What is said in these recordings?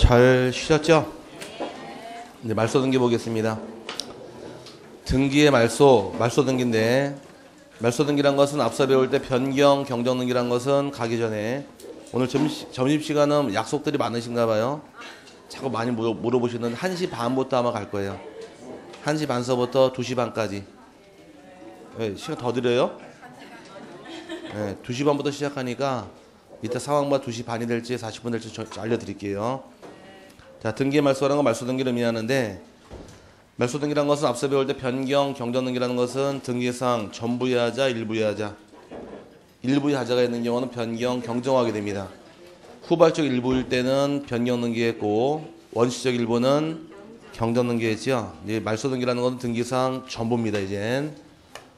잘 쉬셨죠? 이제 말소 등기 보겠습니다. 등기의 말소 등기인데, 말소 등기란 것은 앞서 배울 때 변경, 경정 등기란 것은 가기 전에 오늘 점심시간은 약속들이 많으신가 봐요. 자꾸 많이 물어보시는 1시 반부터 아마 갈 거예요. 1시 반서부터 2시 반까지. 네, 시간 더 드려요? 네, 2시 반부터 시작하니까 이따 상황만 2시 반이 될지 40분 될지 알려드릴게요. 자, 등기의 말소라는 건 말소 등기를 의미하는데, 말소 등기라는 것은 앞서 배울 때 변경, 경정 등기라는 것은 등기상 전부의 하자, 일부의 하자. 일부의 하자가 있는 경우는 변경, 경정하게 됩니다. 후발적 일부일 때는 변경 등기했고 원시적 일부는 경정 등기했지요. 이제 말소 등기라는 것은 등기상 전부입니다. 이젠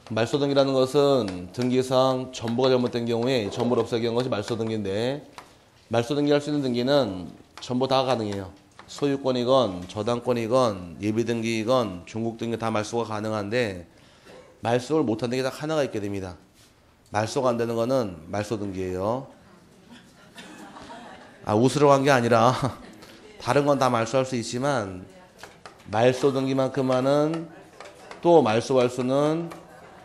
말소 등기라는 것은 등기상 전부가 잘못된 경우에 전부를 없애기 한 것이 말소 등기인데, 말소 등기할 수 있는 등기는 전부 다 가능해요. 소유권이건 저당권이건 예비등기이건 중국등기 다 말소가 가능한데, 말소를 못하는 게 딱 하나가 있게 됩니다. 말소가 안 되는 거는 말소 등기예요. 웃으러 간 게 아니라 다른 건 다 말소할 수 있지만 말소 등기만큼만은 또 말소할 수는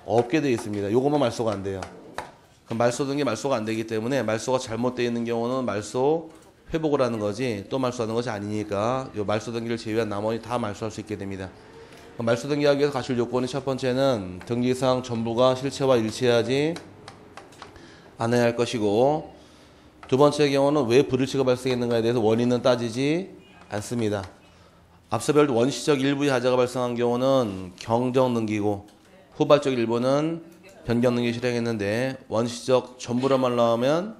없게 되어 있습니다. 요것만 말소가 안 돼요. 그럼 말소 등기 말소가 안 되기 때문에 말소가 잘못되어 있는 경우는 말소 회복을 하는 거지 또 말소하는 것이 아니니까 요 말소 등기를 제외한 나머지 다 말소할 수 있게 됩니다. 말소 등기하기 위해서 갖출 요건이 첫 번째는 등기상 전부가 실체와 일치하지 않아야 할 것이고, 두 번째 경우는 왜 불일치가 발생했는가에 대해서 원인은 따지지 않습니다. 앞서 배울 때 원시적 일부의 하자가 발생한 경우는 경정 등기고, 후발적 일부는 변경 등기 실행했는데, 원시적 전부로만 나오면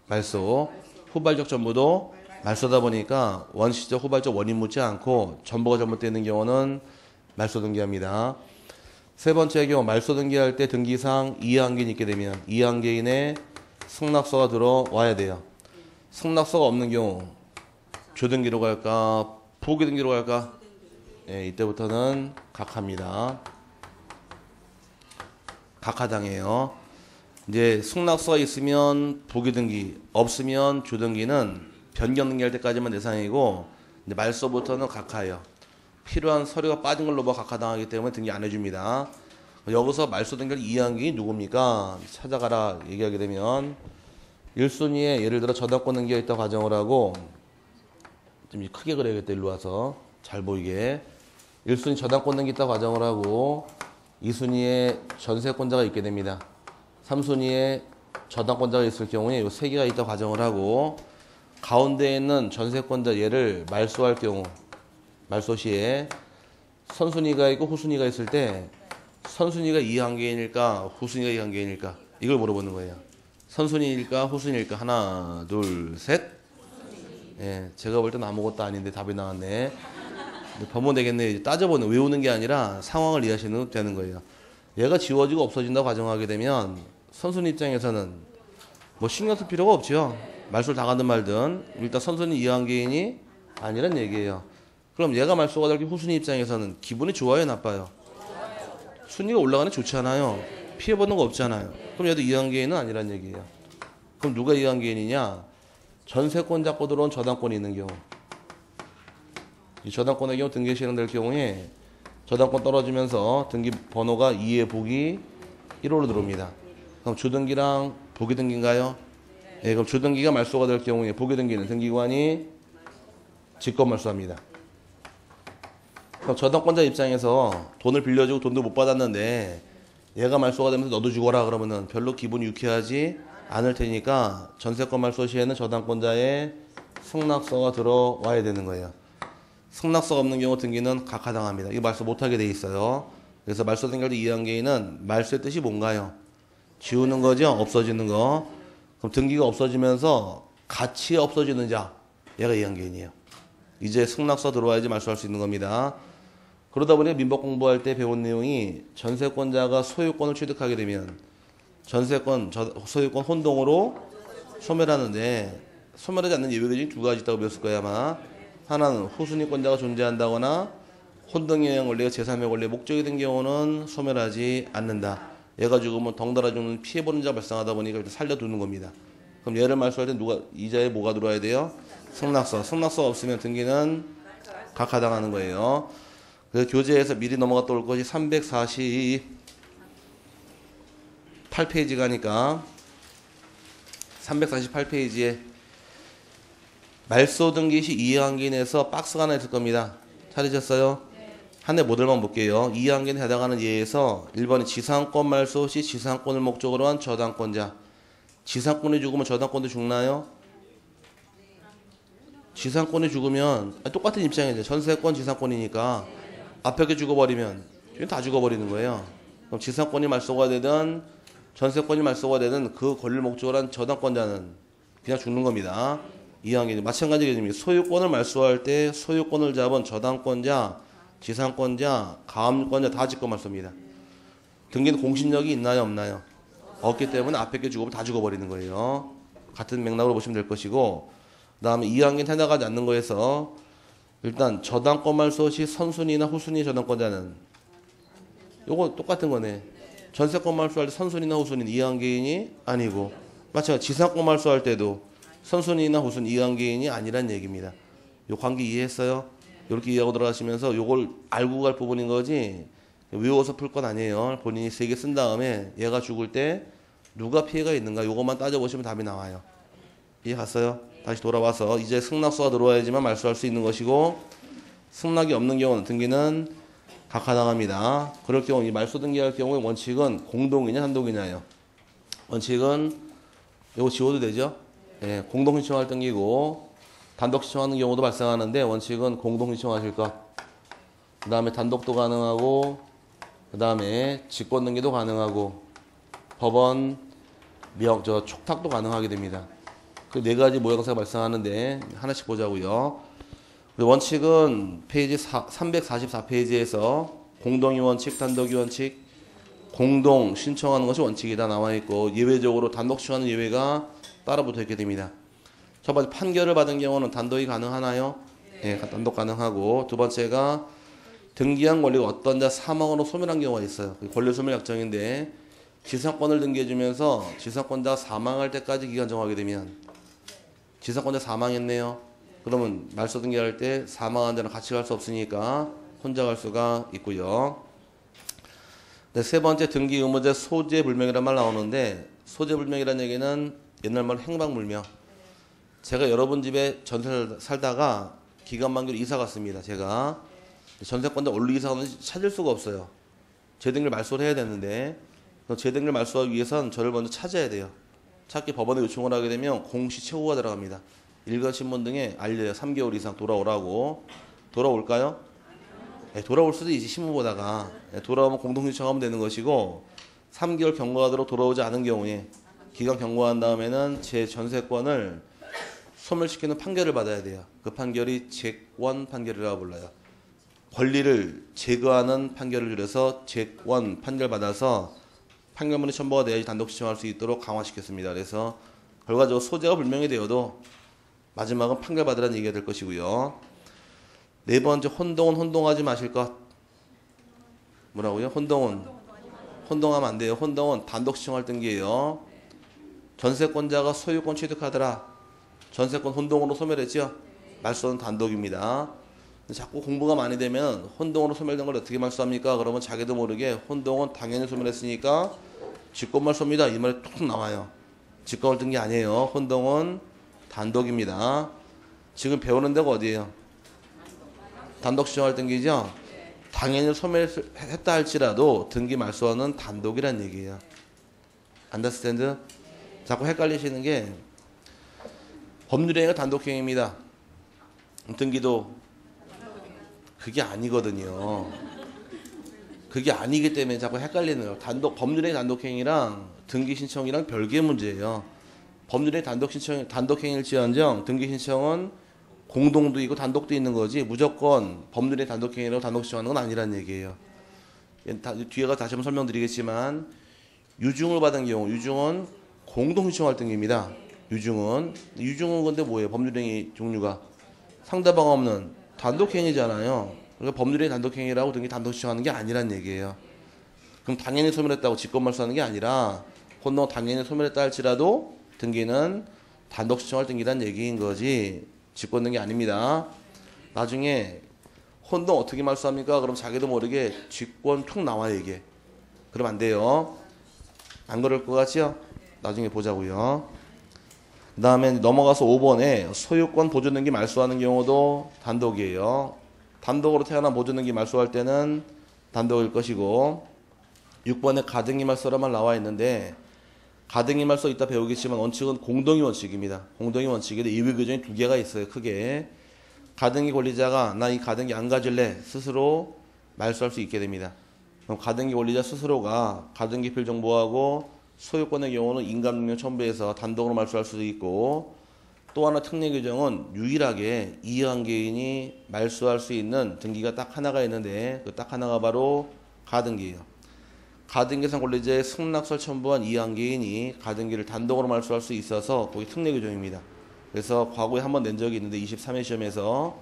말소, 후발적 전부도 말소다 보니까 원시적 후발적 원인 묻지 않고 전부가 잘못되는 경우는 말소 등기합니다. 세 번째 경우 말소 등기할 때 등기상 이해한계인이 있게 되면 이해한계인의 승낙서가 들어와야 돼요. 승낙서가 없는 경우 조등기로 갈까 부기등기로 갈까? 네, 이때부터는 각하입니다. 각하당해요. 이제 승낙서가 있으면 부기등기, 없으면 조등기는 변경등기할 때까지만 대상이고, 이제 말소부터는 각하예요. 필요한 서류가 빠진 걸로 각하당하기 때문에 등기 안 해줍니다. 여기서 말소 등기를 이해한 게 누굽니까? 찾아가라 얘기하게 되면 1순위에 예를 들어 저당권 등기가 있다고 가정을 하고, 좀 크게 그려야겠다. 일로 와서 잘 보이게. 1순위 저당권 등기 있다고 가정을 하고 2순위에 전세권자가 있게 됩니다. 3순위에 저당권자가 있을 경우에 이 세 개가 있다고 가정을 하고, 가운데에 있는 전세권자 얘를 말소할 경우 말소 시에 선순위가 있고 후순위가 있을 때 선순위가 이해한계인일까 후순위가 이해한계인일까 이걸 물어보는 거예요. 선순위일까 후순위일까? 하나 둘 셋. 예, 제가 볼 땐 아무것도 아닌데 답이 나왔네. 버면 되겠네. 따져보는, 외우는 게 아니라 상황을 이해하시면 되는 거예요. 얘가 지워지고 없어진다고 가정하게 되면 선순위 입장에서는 뭐 신경 쓸 필요가 없죠. 말소를 다 가든 말든 일단 선순위 이해한계인이 아니란 얘기예요. 그럼 얘가 말소가 될 후순위 입장에서는 기분이 좋아요, 나빠요? 순위가 올라가는 게 좋잖아요. 피해보는 거 없잖아요. 그럼 얘도 이해한계인은 아니란 얘기예요. 그럼 누가 이해한계인이냐? 전세권자 거 들어온 저당권이 있는 경우. 이 저당권의 경우 등기 실행될 경우에 저당권 떨어지면서 등기 번호가 2의 보기 1호로 들어옵니다. 그럼 주등기랑 보기등기인가요? 네, 그럼 주등기가 말소가 될 경우에 보기등기는 등기관이 직권 말소합니다. 그럼 저당권자 입장에서 돈을 빌려주고 돈도 못 받았는데 얘가 말소가 되면서 너도 죽어라 그러면은 별로 기분이 유쾌하지 않을 테니까 전세권 말소 시에는 저당권자의 승낙서가 들어와야 되는 거예요. 승낙서가 없는 경우 등기는 각하당합니다. 이거 말소 못하게 돼 있어요. 그래서 말소 등기할 때 이해한계인은 말소의 뜻이 뭔가요? 지우는 거죠? 없어지는 거. 그럼 등기가 없어지면서 같이 없어지는 자, 얘가 이해한계인이에요. 이제 승낙서 들어와야지 말소할 수 있는 겁니다. 그러다 보니 민법 공부할 때 배운 내용이 전세권자가 소유권을 취득하게 되면 전세권, 소유권 혼동으로 소멸하는데, 소멸하지 않는 예외가 중에 두 가지 있다고 배웠을 거야 아마. 하나는 후순위권자가 존재한다거나 혼동에 의한 권리가 제3의 권리의 목적이 된 경우는 소멸하지 않는다. 얘가 죽으면 덩달아 죽는 피해보는 자가 발생하다 보니까 살려두는 겁니다. 그럼 얘를 말소할 때 누가 이자에 뭐가 들어와야 돼요? 승낙서 없으면 등기는 각하당하는 거예요. 그래서 교재에서 미리 넘어갔다 올 것이 348페이지 가니까 348페이지에 말소 등기 시 이해한기인에서 박스가 하나 있을 겁니다. 찾으셨어요? 한 해 모델만 볼게요. 이해한기인에 해당하는 예에서 1번이 지상권 말소 시 지상권을 목적으로 한 저당권자. 지상권이 죽으면 저당권도 죽나요? 지상권이 죽으면 똑같은 입장이죠. 전세권 지상권이니까 앞에 게 죽어버리면 다 죽어버리는 거예요. 그럼 지상권이 말소가 되든 전세권이 말소가 되든 그 권리를 목적으로 한 저당권자는 그냥 죽는 겁니다. 이해한기인 마찬가지 개념입니다. 소유권을 말소할 때 소유권을 잡은 저당권자, 지상권자, 가압권자 다 직권 말소입니다. 등기는 공신력이 있나요, 없나요? 없기 때문에 앞에 게 죽으면 다 죽어버리는 거예요. 같은 맥락으로 보시면 될 것이고, 그 다음에 이해한기인 해당하지 않는 거에서 일단 저당권 말소 시 선순위나 후순위 저당권자는 요거 똑같은 거네. 전세권 말소할 때 선순위나 후순위는 이해한기인이 아니고, 마찬가지 지상권 말소할 때도 선순위나 후순위 이해한기인이 아니란 얘기입니다. 요 관계 이해했어요? 이렇게 이해하고 들어가시면서 요걸 알고 갈 부분인 거지 외워서 풀 건 아니에요. 본인이 3개 쓴 다음에 얘가 죽을 때 누가 피해가 있는가 요것만 따져보시면 답이 나와요. 이해 갔어요? 다시 돌아와서 이제 승낙서가 들어와야지만 말소할 수 있는 것이고, 승낙이 없는 경우는 등기는 각하당합니다. 그럴 경우 이 말소 등기할 경우에 원칙은 공동이냐 단독이냐예요. 원칙은 이거 지워도 되죠? 예, 공동 신청할 등기고 단독 신청하는 경우도 발생하는데 원칙은 공동 신청하실 것. 그 다음에 단독도 가능하고, 그 다음에 직권 등기도 가능하고, 법원 촉탁도 가능하게 됩니다. 그 4가지 모양새가 발생하는데 하나씩 보자고요. 원칙은 페이지 344페이지에서 공동이 원칙, 단독이 원칙, 공동 신청하는 것이 원칙이다 나와 있고, 예외적으로 단독 신청하는 예외가 따로 붙어 있게 됩니다. 첫 번째 판결을 받은 경우는 단독이 가능하나요? 네, 단독 가능하고, 두 번째가 등기한 권리가 어떤 자 사망으로 소멸한 경우가 있어요. 권리 소멸 약정인데 지상권을 등기해주면서 지상권자가 사망할 때까지 기간 정하게 되면, 지상권자 사망했네요. 그러면 말소 등기할 때 사망한 자는 같이 갈 수 없으니까 혼자 갈 수가 있고요. 네, 세 번째 등기 의무자 소재불명이라는 말 나오는데, 소재불명이라는 얘기는 옛날 말로 행방불명. 제가 여러분 집에 전세를 살다가 기간 만기로 이사 갔습니다. 제가 전세권자 어디로 이사 가는지 찾을 수가 없어요. 재등기를 말소를 해야 되는데, 재등기를 말소하기 위해서는 저를 먼저 찾아야 돼요. 찾기 법원에 요청을 하게 되면 공시 최고가 들어갑니다. 일간신문 등에 알려요. 3개월 이상 돌아오라고. 돌아올까요? 네, 돌아올 수도 있지, 신문 보다가. 네, 돌아오면 공동신청하면 되는 것이고, 3개월 경과하도록 돌아오지 않은 경우에 기간 경과한 다음에는 제 전세권을 소멸시키는 판결을 받아야 돼요. 그 판결이 잭원 판결이라고 불러요. 권리를 제거하는 판결을 줄여서 잭원 판결 받아서 판결문이 첨부가 돼야지 단독 신청할 수 있도록 강화시켰습니다. 그래서 결과적으로 소재가 불명이 되어도 마지막은 판결 받으라는 얘기가 될 것이고요. 네 번째, 혼동은 혼동하지 마실 것. 뭐라고요? 혼동하면 안 돼요. 혼동은 단독 신청할 등기예요. 전세권자가 소유권 취득하더라. 전세권 혼동으로 소멸했죠? 말소는 단독입니다. 자꾸 공부가 많이 되면 혼동으로 소멸된 걸 어떻게 말소합니까? 그러면 자기도 모르게 혼동은 당연히 소멸했으니까 직권 말소입니다. 이 말이 툭 나와요. 직권을 든 게 아니에요. 혼동은 단독입니다. 지금 배우는 데가 어디예요? 단독 신청할 등기죠? 당연히 소멸했다 할지라도 등기 말소는 단독이란 얘기예요. 안더스탠드? 자꾸 헷갈리시는 게 법률행위가 단독행위입니다. 등기도 그게 아니거든요. 그게 아니기 때문에 자꾸 헷갈리는 거예요. 법률행위 단독행위랑 등기 신청이랑 별개의 문제예요. 법률행위 단독행위일지언정 등기 신청은 공동도 있고 단독도 있는 거지 무조건 법률행위 단독행위라고 단독 신청하는 건 아니란 얘기예요. 뒤에 가서 다시 한번 설명드리겠지만, 유증을 받은 경우, 유증은 공동 신청할 등기입니다. 유증은 근데 뭐예요? 법률행위 종류가 상대방 없는 단독행위잖아요. 그러니까 법률행위 단독행위라고 등기 단독 신청하는 게 아니란 얘기예요. 그럼 당연히 소멸했다고 직권 말소하는 게 아니라, 혼동 당연히 소멸했다 할지라도 등기는 단독 신청할 등기란 얘기인 거지, 직권 등기 아닙니다. 나중에 혼동 어떻게 말소합니까? 그럼 자기도 모르게 직권 툭 나와요, 이게. 그럼 안 돼요. 안 그럴 것 같죠? 나중에 보자고요. 그 다음에 넘어가서 5번에 소유권 보존등기 말소하는 경우도 단독이에요. 단독으로 태어난 보존등기 말소할 때는 단독일 것이고, 6번에 가등기 말소라만 나와 있는데, 가등기 말소 이따 배우겠지만 원칙은 공동의 원칙입니다. 공동의 원칙인데 이외 규정이 두 개가 있어요, 크게. 가등기 권리자가 나 이 가등기 안 가질래 스스로 말소할 수 있게 됩니다. 그럼 가등기 권리자 스스로가 가등기필 정보하고 소유권의 경우는 인감능력 첨부해서 단독으로 말소할 수도 있고, 또 하나 특례 규정은 유일하게 이해관계인이 말소할 수 있는 등기가 딱 하나가 있는데 그 딱 하나가 바로 가등기예요. 가등기상 권리자의 승낙설 첨부한 이해관계인이 가등기를 단독으로 말소할 수 있어서 거기 특례 규정입니다. 그래서 과거에 한번 낸 적이 있는데 23회 시험에서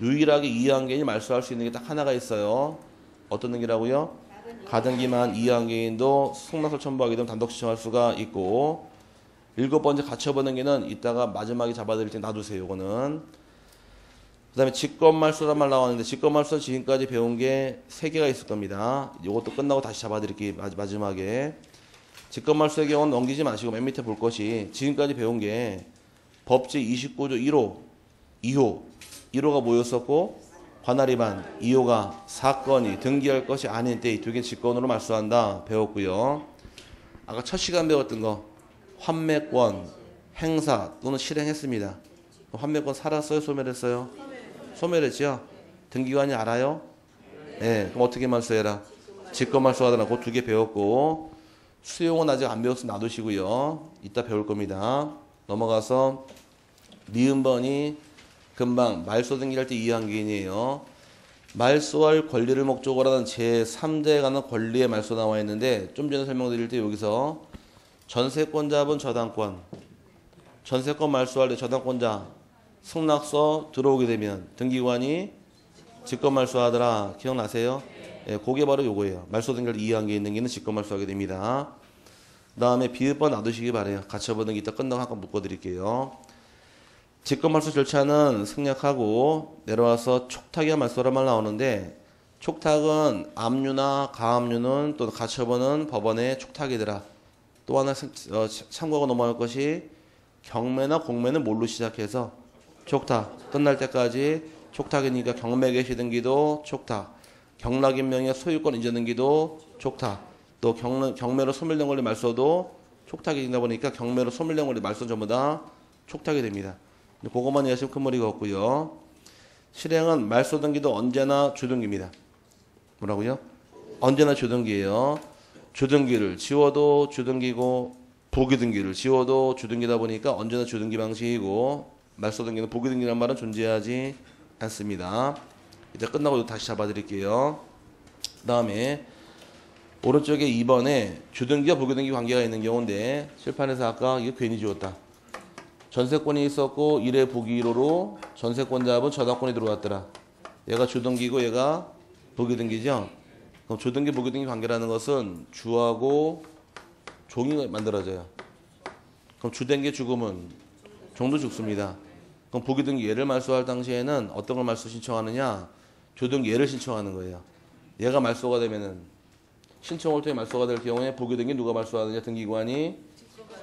유일하게 이해관계인이 말소할 수 있는 게 딱 하나가 있어요. 어떤 등기라고요? 가등기만 이해관계인도 승낙설 첨부하게 되면 단독 신청할 수가 있고, 7번째 가처분 등기는 이따가 마지막에 잡아드릴 때 놔두세요. 이거는. 그 다음에 직권말소란 말 나왔는데 직권말소 지금까지 배운 게 3개가 있을 겁니다. 이것도 끝나고 다시 잡아드릴게요. 마지막에. 직권말소의 경우는 넘기지 마시고 맨 밑에 볼 것이 지금까지 배운 게 법제 29조 1호, 2호. 1호가 뭐였었고 관할위반, 2호가 사건이 등기할 것이 아닌 때 이 두 개 직권으로 말소한다 배웠고요. 아까 첫 시간 배웠던 거 환매권, 행사 또는 실행했습니다. 환매권 살았어요? 소멸했어요? 소멸했죠? 등기관이 알아요? 네, 그럼 어떻게 말소해라? 직권말소하더라. 그 두 개 배웠고, 수용은 아직 안 배웠으면 놔두시고요. 이따 배울 겁니다. 넘어가서 미음번이 금방 말소 등기할 때 이해관계인이에요. 말소할 권리를 목적으로 하는 제3자에 관한 권리의 말소 나와 있는데 좀 전에 설명드릴 때 여기서 전세권자분 저당권, 전세권 말소할 때 저당권자 승낙서 들어오게 되면 등기관이 직권말소하더라. 기억나세요? 예, 그게 바로 요거예요. 말소 등기할 이해관계 있는 게는 직권말소하게 됩니다. 그 다음에 비읍번 놔두시기 바래요. 가처분 등기 이따 끝나고 한번 묶어드릴게요. 직권말소 절차는 생략하고 내려와서 촉탁이야 말소란 말 나오는데, 촉탁은 압류나 가압류는 또 가처분은 법원의 촉탁이더라. 또 하나 참고하고 넘어갈 것이 경매나 공매는 뭘로 시작해서 촉탁 끝날 때까지 촉탁이니까 경매 개시 등기도 촉탁, 경락인 명의 소유권 인정 등기도 촉탁, 또 경매로 소멸된 권리 말소도 촉탁이 된다 보니까 경매로 소멸된 권리 말소 전부 다 촉탁이 됩니다. 그것만 이해하시면 큰 머리가 없고요. 실행은 말소 등기도 언제나 주등기입니다. 뭐라고요? 언제나 주등기예요. 주등기를 지워도 주등기고 보기등기를 지워도 주등기다 보니까 언제나 주등기 방식이고, 말소 등기는 보기등기란 말은 존재하지 않습니다. 이제 끝나고 다시 잡아드릴게요. 그 다음에 오른쪽에 2번에 주등기와 보기등기 관계가 있는 경우인데, 칠판에서 아까 이거 괜히 지웠다. 전세권이 있었고 1회 보기 1호로 전세권자분 저당권이 들어왔더라. 얘가 주등기고 얘가 보기등기죠. 그럼 주등기 보기등기 관계라는 것은 주하고 종이 만들어져요. 그럼 주등기 죽으면 종도 죽습니다. 그럼 보기등기 얘를 말소할 당시에는 어떤 걸 말소 신청하느냐? 주등기 얘를 신청하는 거예요. 얘가 말소가 되면은 신청을 통해 말소가 될 경우에 보기등기 누가 말소하느냐? 등기관이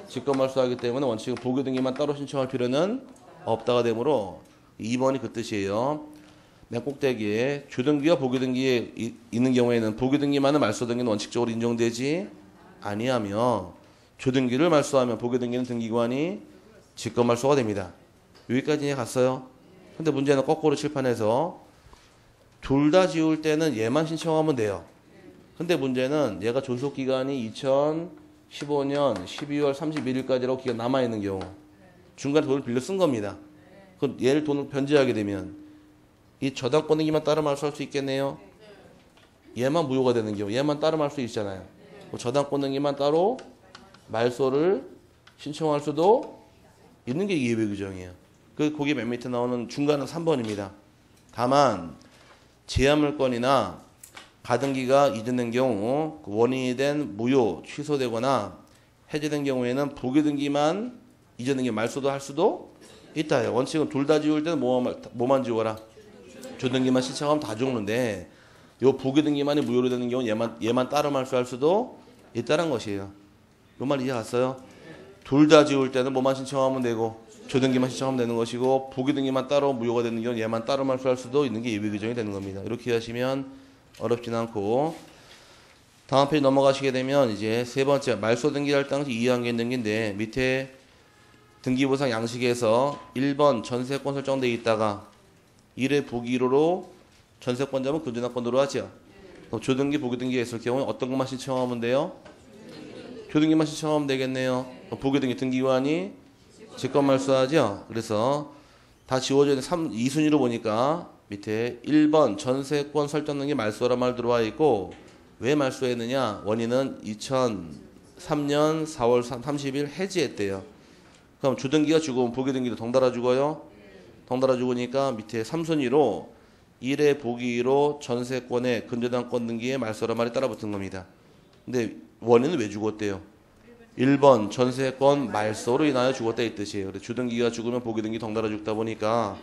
직권 말소하기 때문에 원칙은 보기등기만 따로 신청할 필요는 없다가 되므로 2번이 그 뜻이에요. 맨 꼭대기에 주등기와 보기등기에 있는 경우에는 보기등기만은 말소등기는 원칙적으로 인정되지 아니하며, 주등기를 말소하면 보기등기는 등기관이 직권 말소가 됩니다. 여기까지 갔어요. 근데 문제는 거꾸로 칠판에서 둘 다 지울 때는 얘만 신청하면 돼요. 근데 문제는 얘가 존속기간이 2015년 12월 31일까지라고 기간 남아있는 경우, 중간에 돈을 빌려 쓴 겁니다. 그럼 얘를 돈을 변제하게 되면 이 저당권 등기만 따로 말소할 수 있겠네요. 얘만 무효가 되는 경우, 얘만 따로 말소 있잖아요. 저당권 등기만 따로 말소를 신청할 수도 있는 게 예외 규정이에요. 거기 맨 밑에 나오는 중간은 3번입니다. 다만 제한물건이나 가등기가 이전된 경우 원인이 된 무효, 취소되거나 해제된 경우에는 보기등기만 이전된 게 말소도 할 수도 있다요. 원칙은 둘 다 지울 때는 뭐만 지워라? 주등기만 신청하면 다 죽는데 요 부기등기만이 무효로 되는 경우는 얘만 따로 말소할 수도 있다는 것이에요. 요 말 이해 갔어요? 둘 다 지울 때는 뭐만 신청하면 되고 주등기만 신청하면 되는 것이고 부기등기만 따로 무효가 되는 경우는 얘만 따로 말소할 수도 있는 게 예외 규정이 되는 겁니다. 이렇게 하시면 어렵진 않고 다음 페이지 넘어가시게 되면 이제 세 번째 말소 등기할 당시 이해한계인 등기인데 밑에 등기부상 양식에서 1번 전세권 설정되어 있다가 1회 부기로로 전세권자면 근저당권으로 하죠. 조등기 부기등기가 있을 경우에 어떤 것만 신청하면 돼요? 조등기만 신청하면 되겠네요. 부기등기 등기관이 직권 말소하죠. 그래서 다 지워져 있는 2순위로 보니까 밑에 1번 전세권 설정 등기 말소란 말 들어와 있고 왜 말소했느냐? 원인은 2003년 4월 30일 해지했대요. 그럼 주등기가 죽으면 부기등기도 덩달아 죽어요. 덩달아 죽으니까 밑에 3순위로 1회 부기로 전세권의 근저당권 등기에 말소란 말이 따라붙은 겁니다. 근데 원인은 왜 죽었대요? 1번 전세권 말소로 인하여 죽었다 이 뜻이에요. 그래서 주등기가 죽으면 부기등기 덩달아 죽다 보니까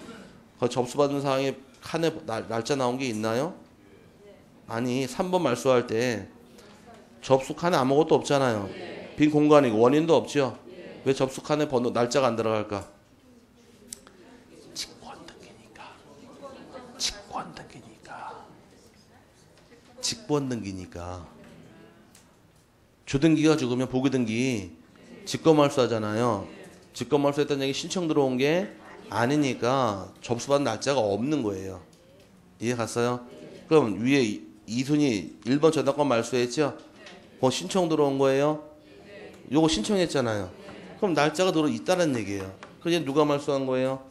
그 접수받은 사항에 칸에 날짜 나온 게 있나요? 아니 3번 말소할 때 접수 칸에 아무것도 없잖아요. 빈 공간이고 원인도 없죠. 왜 접수 칸에 번호 날짜가 안 들어갈까? 직권 등기니까. 주등기가 죽으면 부기등기 직권 말소하잖아요. 직권 말소했다는 얘기 신청 들어온 게 아니니까 접수받은 날짜가 없는 거예요. 이해 갔어요? 그럼 위에 2순위 1번 전당권 말소했죠? 그거 신청 들어온 거예요? 요거 신청했잖아요. 그럼 날짜가 들어 있다는 얘기예요. 그럼 누가 말소한 거예요?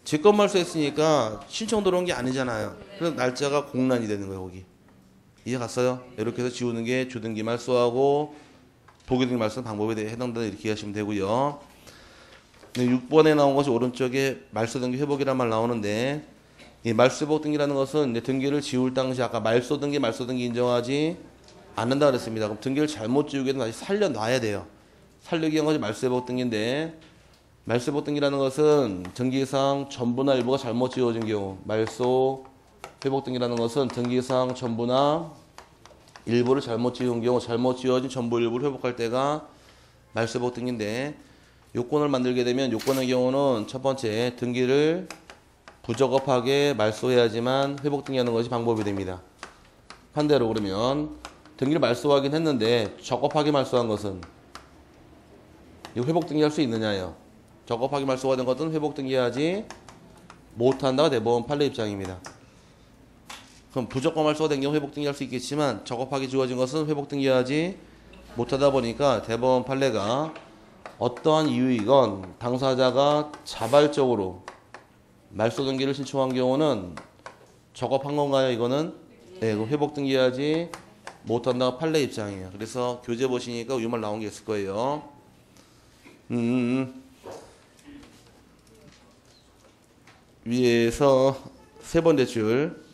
직권 말소했으니까 신청 들어온 게 아니잖아요. 그래서 날짜가 공란이 되는 거예요, 거기. 이해 갔어요? 이렇게 해서 지우는 게 주등기 말소하고 부기등기 말소 방법에 대해 해당된다 이렇게 하시면 되고요. 6번에 나온 것이 오른쪽에 말소 등기 회복이란 말 나오는데 이 말소 회복 등기라는 것은 이제 등기를 지울 당시 아까 말소 등기 인정하지 않는다 그랬습니다. 그럼 등기를 잘못 지우게 되면 다시 살려놔야 돼요. 살리기 위한 것이 말소 회복 등기인데 말소 회복 등기라는 것은 등기상 전부나 일부가 잘못 지워진 경우 말소 회복 등기라는 것은 등기상 전부나 일부를 잘못 지운 경우 잘못 지어진 전부 일부를 회복할 때가 말소 회복 등기인데 요건을 만들게 되면 요건의 경우는 첫 번째 등기를 부적합하게 말소해야지만 회복 등기하는 것이 방법이 됩니다. 반대로 그러면 등기를 말소하긴 했는데 적법하게 말소한 것은 이거 회복 등기할 수 있느냐요. 적법하게 말소가 된 것은 회복 등기하지 못한다가 대법원 판례 입장입니다. 그럼 부적법 말소가 된 경우 회복 등기할 수 있겠지만 적법하게 지워진 것은 회복 등기하지 못하다 보니까 대법원 판례가 어떠한 이유이건 당사자가 자발적으로 말소 등기를 신청한 경우는 적법한 건가요? 이거는 네, 회복 등기하지 못한다가 판례 입장이에요. 그래서 교재 보시니까 이 말 나온 게 있을 거예요. 위에서 세 번째 줄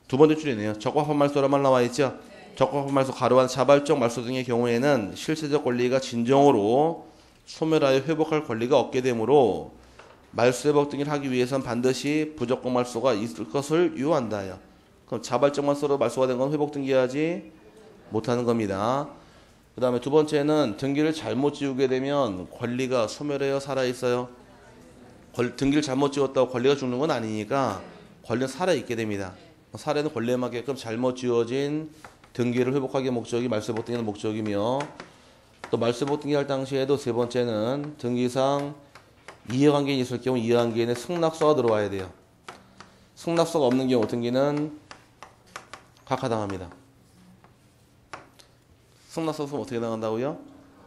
두 번째 줄이네요. 적법한 말소란 말 나와 있죠. 적법한 말소 가로한 자발적 말소 등의 경우에는 실체적 권리가 진정으로 소멸하여 회복할 권리가 없게 되므로 말소 회복 등을 하기 위해선 반드시 부적법 말소가 있을 것을 유한다요. 그럼 자발적 말소로 말소가 된 건 회복 등기하지 못하는 겁니다. 그 다음에 두 번째는 등기를 잘못 지우게 되면 권리가 소멸해요, 살아있어요? 등기를 잘못 지웠다고 권리가 죽는 건 아니니까 권리는 살아있게 됩니다. 사례는 권리에 맞게끔 잘못 지워진 등기를 회복하기 목적이 말소 회복 등기의 목적이며 또 말소 회복 등기 할 당시에도 세 번째는 등기상 이해관계인이 있을 경우 이해관계인의 승낙서가 들어와야 돼요. 승낙서가 없는 경우 등기는 각하당합니다. 승낙서 없으면 어떻게 당한다고요?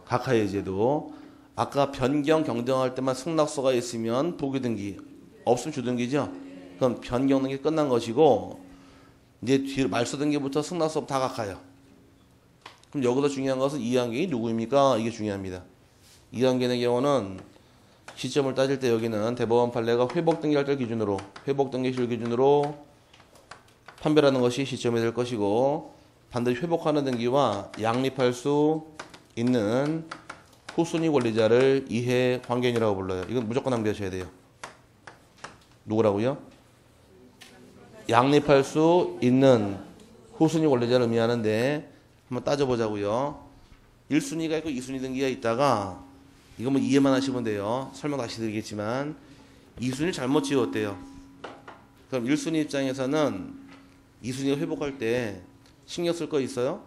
각하해제도. 아까 변경 경정할 때만 승낙서가 있으면 부기등기, 없으면 주등기죠. 그럼 변경 등기 끝난 것이고 이제 뒤로 말소 등기부터 승낙서 다 각하요. 그럼 여기서 중요한 것은 이해관계인이 누구입니까? 이게 중요합니다. 이해관계인의 경우는 시점을 따질 때 여기는 대법원 판례가 회복 등기할 때 기준으로 회복 등기실 기준으로 판별하는 것이 시점이 될 것이고 반드시 회복하는 등기와 양립할 수 있는 후순위 권리자를 이해 관계인이라고 불러요. 이건 무조건 남겨주셔야 돼요. 누구라고요? 양립할 수 있는 후순위 권리자를 의미하는데 한번 따져보자고요. 1순위가 있고 2순위 등기가 있다가 이거 뭐 이해만 하시면 돼요. 설명 다시 드리겠지만 2순위 잘못 지웠대요. 그럼 1순위 입장에서는 2순위가 회복할 때 신경 쓸 거 있어요?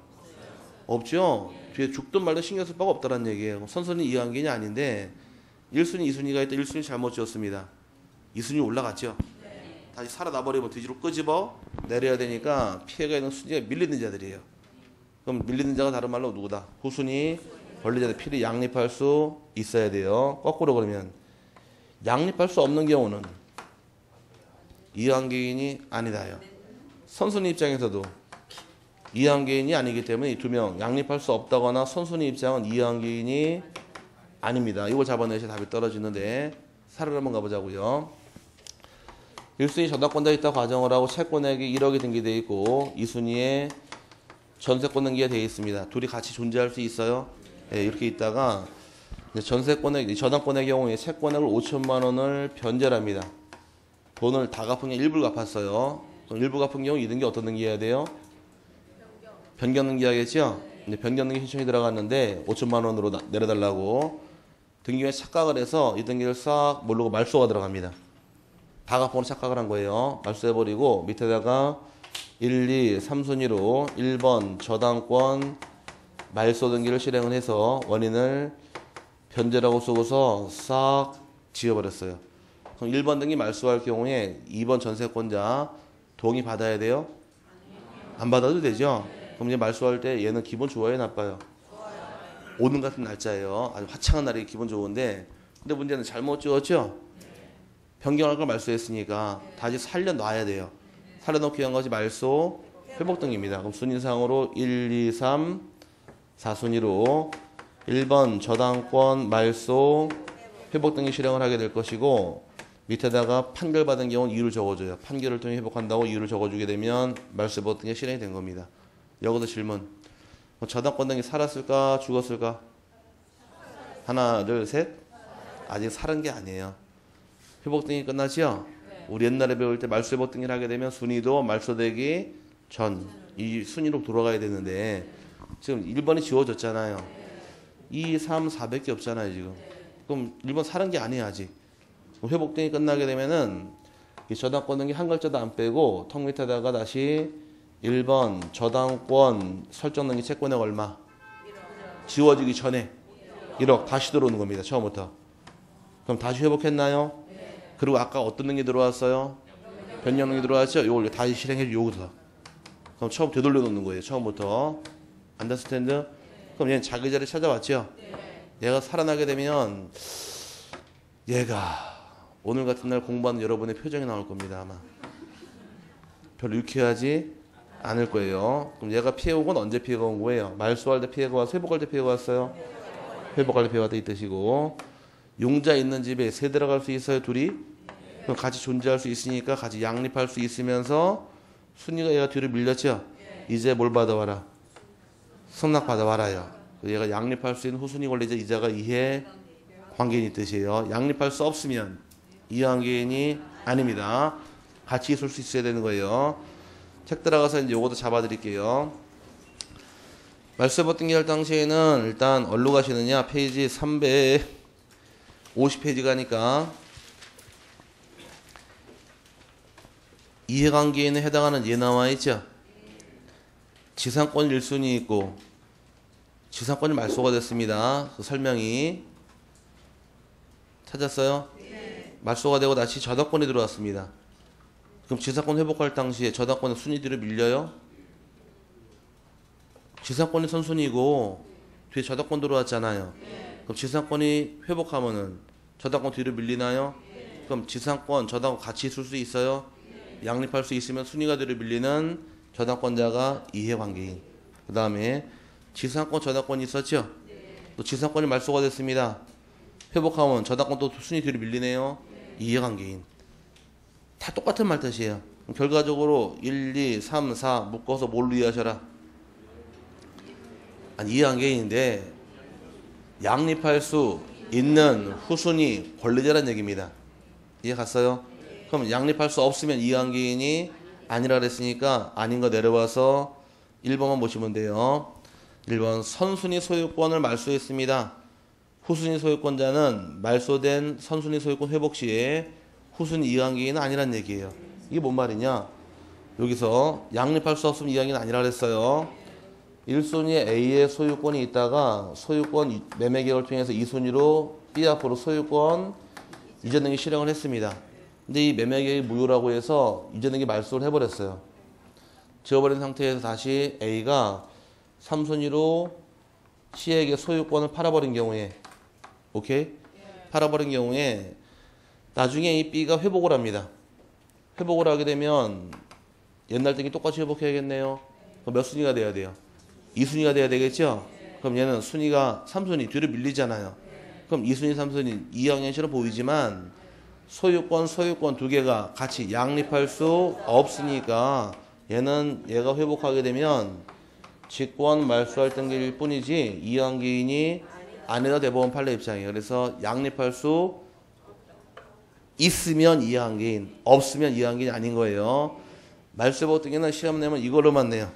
없죠? 뒤에 죽든 말든 신경 쓸 바가 없다는 얘기예요. 선순위 이해관계는 아닌데 1순위, 2순위가 있다. 1순위 잘못 지었습니다. 2순위 올라갔죠? 다시 살아나버리면 뒤로 끄집어 내려야 되니까 피해가 있는 순위가 밀리는 자들이에요. 그럼 밀리는 자가 다른 말로 누구다? 후순위 권리자들 피를 양립할 수 있어야 돼요. 거꾸로 그러면 양립할 수 없는 경우는 이해관계인이 아니다요. 선순위 입장에서도 이해관계인이 아니기 때문에 이 두 명 양립할 수 없다거나 선순위 입장은 이해관계인이 아닙니다. 이걸 잡아내셔야 답이 떨어지는데 사례를 한번 가보자고요. 1순위 전담권자 있다 가정을 하고 채권액이 1억이 등기되어 있고 2순위에 전세권 등기가 되어 있습니다. 둘이 같이 존재할 수 있어요. 네, 이렇게 있다가 전세권액, 전담권의 경우에 채권액을 5천만 원을 변제합니다. 돈을 다 갚은 게 일부를 갚았어요. 그럼 일부 갚은 경우 이 등기 어떤 등기 해야 돼요? 변경 등기 하겠죠? 이제 변경 등기 신청이 들어갔는데 5천만 원으로 내려달라고 등기부에 착각을 해서 이 등기를 싹 모르고 말소가 들어갑니다. 다 갚고는 착각을 한 거예요. 말소해버리고 밑에다가 1, 2, 3순위로 1번 저당권 말소 등기를 실행을 해서 원인을 변제라고 쓰고서 싹 지워버렸어요. 그럼 1번 등기 말소할 경우에 2번 전세권자 동의 받아야 돼요? 안 받아도 되죠? 그럼 이제 말소할 때 얘는 기분 좋아요, 나빠요? 오늘 같은 날짜예요. 아주 화창한 날이 기분 좋은데 근데 문제는 잘못 지웠죠? 변경할 걸 말소했으니까 다시 살려놔야 돼요. 살려놓기 위한 것이 말소 회복 등기입니다. 그럼 순위상으로 1, 2, 3, 4순위로 1번 저당권 말소 회복 등기 실행을 하게 될 것이고 밑에다가 판결받은 경우는 이유를 적어줘요. 판결을 통해 회복한다고 이유를 적어주게 되면 말소 회복 등기 실행이 된 겁니다. 여기서 질문. 저당권 등기 살았을까 죽었을까? 하나 둘 셋. 아직 살은 게 아니에요. 회복 등기 끝나지요? 우리 옛날에 배울 때 말소 회복 등기를 하게 되면 순위도 말소되기 전 이 순위로 돌아가야 되는데 지금 1번이 지워졌잖아요. 2, 3, 4밖에 없잖아요 지금. 그럼 1번 사는 게 아니야 아직. 회복 등기 끝나게 되면은 이 저당권 등기 한 글자도 안 빼고 턱 밑에다가 다시 1번 저당권 설정 등기 채권액 얼마? 지워지기 전에 1억 다시 들어오는 겁니다. 처음부터. 그럼 다시 회복했나요? 그리고 아까 어떤 등기 들어왔어요? 변경 등기 들어왔죠? 이걸 다시 실행해 여기서. 그럼 처음 되돌려 놓는 거예요. 처음부터. 안더스탠드? 그럼 얘는 자기 자리 찾아왔죠? 얘가 살아나게 되면 얘가 오늘 같은 날 공부하는 여러분의 표정이 나올 겁니다. 아마. 별로 유쾌하지 않을 거예요. 그럼 얘가 피해온 건 언제 피해가 온 거예요? 말소할 때 피해가 와서 회복할 때 피해가 왔어요? 회복할 때 피해가 왔다 이 뜻이고 용자 있는 집에 새 들어갈 수 있어요? 둘이? 그럼 같이 존재할 수 있으니까 같이 양립할 수 있으면서 순위가 얘가 뒤로 밀렸죠? 이제 뭘 받아와라? 승낙 받아와라요. 얘가 양립할 수 있는 후순위 권리자 이자가 이해 관계인이 뜻이에요. 양립할 수 없으면 이해관계인이 아닙니다. 같이 있을 수 있어야 되는 거예요. 책 들어가서 이제 요것도 잡아드릴게요. 말소 등기할 당시에는 일단 어디로 가시느냐? 페이지 350페이지 가니까 이해관계인에 해당하는 예 나와 있죠? 지상권 1순위 있고 지상권이 말소가 됐습니다. 그 설명이 찾았어요? 네. 말소가 되고 다시 저당권이 들어왔습니다. 그럼 지상권 회복할 당시에 저당권의 순위 뒤로 밀려요? 지상권이 선순위고 뒤에 저당권 들어왔잖아요. 네. 그럼 지상권이 회복하면은 저당권 뒤로 밀리나요? 네. 그럼 지상권, 저당권 같이 있을 수 있어요? 네. 양립할 수 있으면 순위가 뒤로 밀리는 저당권자가 이해관계인. 그 다음에 지상권, 저당권이 있었죠? 네. 또 지상권이 말소가 됐습니다. 회복하면 저당권 또 순위 뒤로 밀리네요. 네. 이해관계인. 다 똑같은 말 뜻이에요. 결과적으로 1, 2, 3, 4 묶어서 뭘로 이해하셔라? 아니 이해관계인인데 양립할 수 있는 후순위 권리자라는 얘기입니다. 이해 갔어요? 그럼 양립할 수 없으면 이항기인이 아니라 그랬으니까 아닌 거 내려와서 1번만 보시면 돼요. 1번 선순위 소유권을 말소했습니다. 후순위 소유권자는 말소된 선순위 소유권 회복 시에 후순위 이항기인은 아니란 얘기예요. 이게 뭔 말이냐? 여기서 양립할 수 없으면 이항기인은 아니라 그랬어요. 1순위에 A의 소유권이 있다가 소유권 매매 계약을 통해서 2순위로 B 앞으로 소유권 이전 등기 실행을 했습니다. 근데 이 매매 계약이 무효라고 해서 이전 등기 말소를 해버렸어요. 지워버린 상태에서 다시 A가 3순위로 C에게 소유권을 팔아버린 경우에, 오케이? 팔아버린 경우에 나중에 이 B가 회복을 합니다. 회복을 하게 되면 옛날 등기 똑같이 회복해야겠네요. 그럼 몇 순위가 돼야 돼요? 2순위가 돼야 되겠죠? 그럼 얘는 순위가 3순위 뒤로 밀리잖아요. 그럼 2순위, 3순위 이항현실은 보이지만 소유권 두 개가 같이 양립할 수 없으니까 얘가 회복하게 되면 직권 말소할 등기일 뿐이지 이항기인이 아니다 대법원 판례 입장이에요. 그래서 양립할 수 있으면 이항기인, 없으면 이항기인이 아닌 거예요. 말소회복 등기는 시험 내면 이걸로만 내요.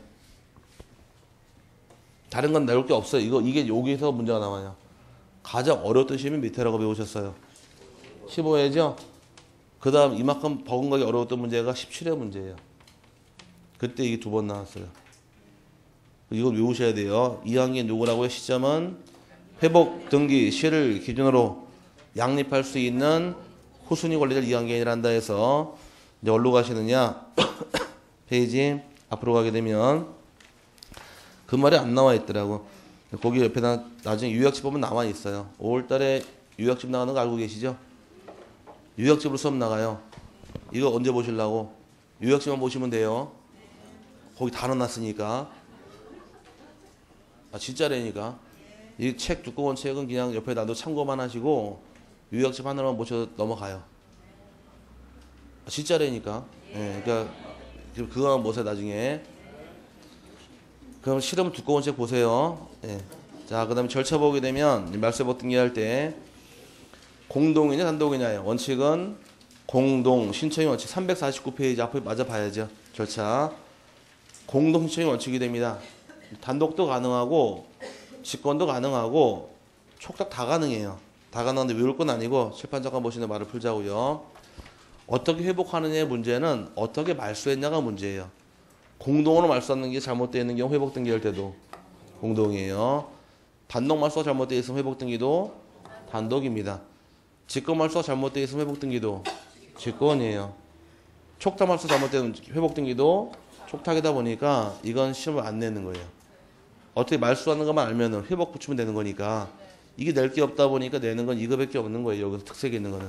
다른 건 나올 게 없어요. 이게 여기서 문제가 나와요. 가장 어려웠던 시험이 밑에라고 배우셨어요. 15회죠? 그 다음 이만큼 버금가게 어려웠던 문제가 17회 문제예요. 그때 이게 2번 나왔어요. 이거 외우셔야 돼요. 이항기인 누구라고요? 시점은 회복 등기 시를 기준으로 양립할 수 있는 후순위 권리자 이항기인이란다 해서 이제 어디로 가시느냐? 페이지 앞으로 가게 되면 그 말이 안 나와 있더라고. 거기 옆에다 나중에 유학집 보면 나와 있어요. 5월달에 유학집 나가는 거 알고 계시죠? 유학집으로 수업 나가요. 이거 언제 보시려고? 유학집만 보시면 돼요. 거기 다 넣어놨으니까. 아 진짜라니까. 이 책 두꺼운 책은 그냥 옆에 놔도 참고만 하시고 유학집 하나만 보셔도 넘어가요. 아, 진짜라니까. 예, 그러니까 그거만 보세요 나중에. 그럼 실험 두꺼운 책 보세요. 예. 자, 그 다음에 절차 보게 되면 말소회복 등기할 때 공동이냐 단독이냐예요. 원칙은 공동 신청의 원칙 349페이지 앞에 맞아 봐야죠. 절차. 공동 신청의 원칙이 됩니다. 단독도 가능하고 직권도 가능하고 촉탁 다 가능해요. 다 가능한데 외울 건 아니고 칠판 잠깐 보시는 말을 풀자고요. 어떻게 회복하느냐의 문제는 어떻게 말소했냐가 문제예요. 공동으로 말소하는 게 잘못되어 있는 경우 회복 등기할 때도 공동이에요. 단독 말소가 잘못되어 있으면 회복 등기도 단독입니다. 직권 말소가 잘못되어 있으면 회복 등기도 직권이에요. 촉탁 말소 잘못되면 회복 등기도 촉탁이다 보니까 이건 시험을 안 내는 거예요. 어떻게 말소하는 것만 알면은 회복 붙이면 되는 거니까 이게 낼 게 없다 보니까 내는 건 이거밖에 없는 거예요. 여기서 특색이 있는 거는.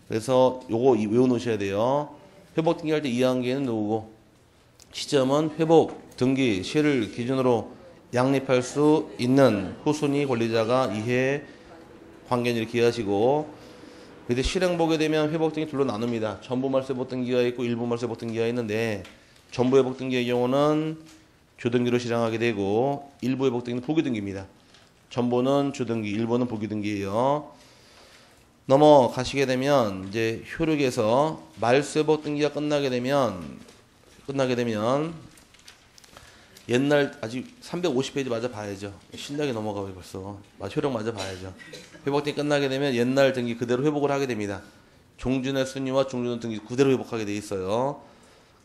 그래서 요거 외워놓으셔야 돼요. 회복 등기할 때 이항기에는 누구고 시점은 회복 등기 시를 기준으로 양립할 수 있는 후순위 권리자가 이해 관계를 이렇게 이해하시고 근데 실행 보게 되면 회복 등기 둘로 나눕니다. 전부 말소 회복 등기가 있고 일부 말소 회복 등기가 있는데 전부 회복 등기의 경우는 주등기로 실행하게 되고 일부 회복 등기는 부기 등기입니다. 전부는 주등기, 일부는 부기 등기예요. 넘어가시게 되면 이제 효력에서 말소 회복 등기가 끝나게 되면 옛날 아직 350페이지 맞아 봐야죠. 신나게 넘어가고 벌써. 효력 맞아 봐야죠. 회복 등기 끝나게 되면 옛날 등기 그대로 회복을 하게 됩니다. 종준의 순위와 종준의 등기 그대로 회복하게 돼 있어요.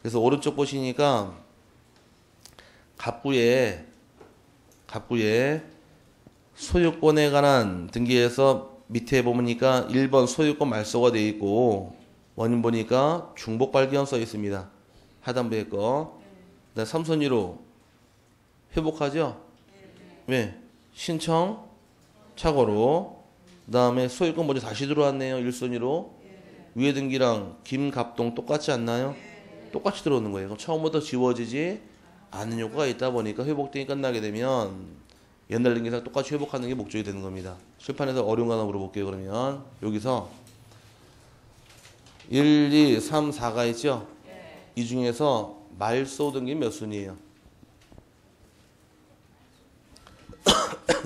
그래서 오른쪽 보시니까 갑부에 소유권에 관한 등기에서 밑에 보니까 1번 소유권 말소가 돼 있고 원인 보니까 중복 발기한 써 있습니다. 하단부의 거. 그다음 3순위로 회복하죠? 왜? 신청 착오로. 그다음에 소유권 먼저 다시 들어왔네요. 1순위로. 위에 등기랑 김갑동 똑같지 않나요? 똑같이 들어오는 거예요. 그럼 처음부터 지워지지 않는 효과가 있다 보니까 회복 등이 끝나게 되면 옛날 등기상 똑같이 회복하는 게 목적이 되는 겁니다. 출판에서 어려운 거 하나 물어볼게요. 그러면 여기서 1, 2, 3, 4가 있죠? 이 중에서 말소 등기 몇 순위예요?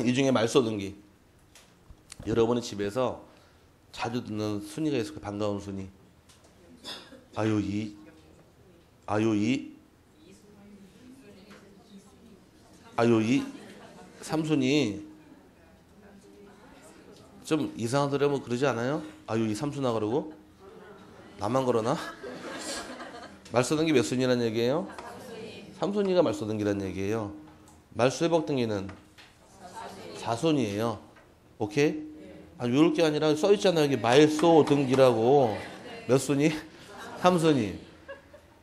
이 중에 말소 등기 여러분의 집에서 자주 듣는 순위가 있을 거예요. 반가운 순위. 아요이, 아요이, 아요이, 삼순이. 좀 이상한 소리 하면 그러지 않아요? 아요이 삼순아 그러고? 나만 그러나? 말소등기 몇 순위란 얘기예요? 삼순위가 말소등기란 얘기예요. 말소회복등기는 4순위예요. 오케이? 아, 요럴 게 아니라 써있잖아요. 여기 말소등기라고. 몇 순위? 3순위.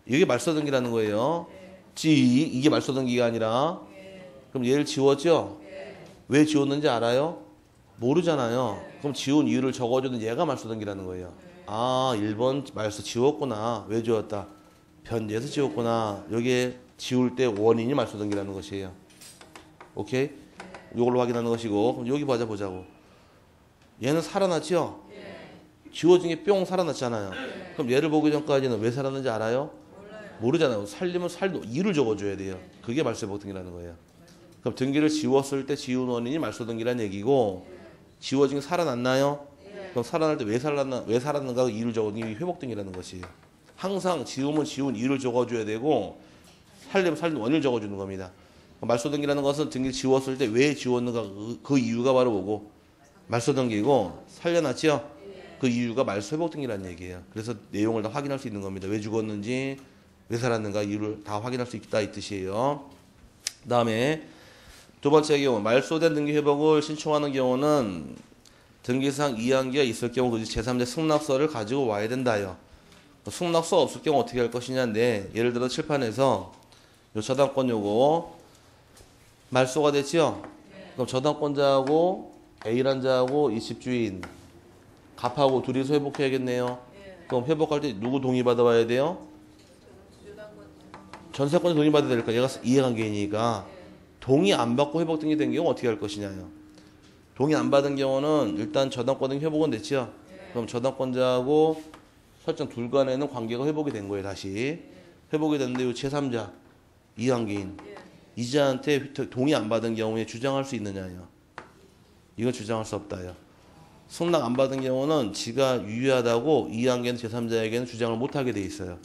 이게 말소등기라는 거예요. 이게 말소등기가 아니라. 그럼 얘를 지웠죠? 왜 지웠는지 알아요? 모르잖아요. 그럼 지운 이유를 적어주는 얘가 말소등기라는 거예요. 아, 1번 말소 지웠구나. 왜 지웠다? 변제해서 지웠구나. 여기에 지울 때 원인이 말소등기라는 것이에요. 오케이? 이걸로 확인하는 것이고. 그럼 여기 보자고. 얘는 살아났죠? 지워진 게 뿅 살아났잖아요. 그럼 얘를 보기 전까지는 왜 살았는지 알아요? 모르잖아요. 살리면 이유를 적어줘야 돼요. 그게 말소회복등기라는 거예요. 그럼 등기를 지웠을 때 지운 원인이 말소등기라는 얘기고, 지워진 게 살아났나요? 그럼 살아날 때 왜 살았는가 이유를 적어주는 게 회복등기라는 것이에요. 항상 지우면 지운 이유를 적어줘야 되고, 살리면 살린 원인을 적어주는 겁니다. 말소등기라는 것은 등기를 지웠을 때 왜 지웠는가 그 이유가 바로 뭐고? 말소등기고, 살려놨죠? 그 이유가 말소회복등기라는 얘기예요. 그래서 내용을 다 확인할 수 있는 겁니다. 왜 죽었는지, 왜 살았는가 이유를 다 확인할 수 있다 이 뜻이에요. 그 다음에 두 번째 경우, 말소된 등기 회복을 신청하는 경우는 등기상 이양기가 있을 경우 그 제3자 승낙서를 가지고 와야 된다요. 승낙서 없을 경우 어떻게 할 것이냐인데, 예를 들어 칠판에서 요 저당권 요거 말소가 됐지요? 그럼 저당권자하고 A란 자하고 이 집주인 갑하고 둘이서 회복해야겠네요. 그럼 회복할 때 누구 동의받아 와야 돼요? 전세권자 동의받아야 될까? 얘가 이해관계이니까. 동의 안 받고 회복등기 된 경우 어떻게 할 것이냐요. 동의 안 받은 경우는 일단 저당권 등기 회복은 됐죠. 그럼 저당권자하고 설정 둘 간에는 관계가 회복이 된 거예요. 다시 회복이 됐는데 이 제3자 이해관계인 이자한테 동의 안 받은 경우에 주장할 수 있느냐요. 이건 주장할 수 없다요. 승낙 안 받은 경우는 지가 유효하다고 이해관계는 제3자에게는 주장을 못하게 돼 있어요.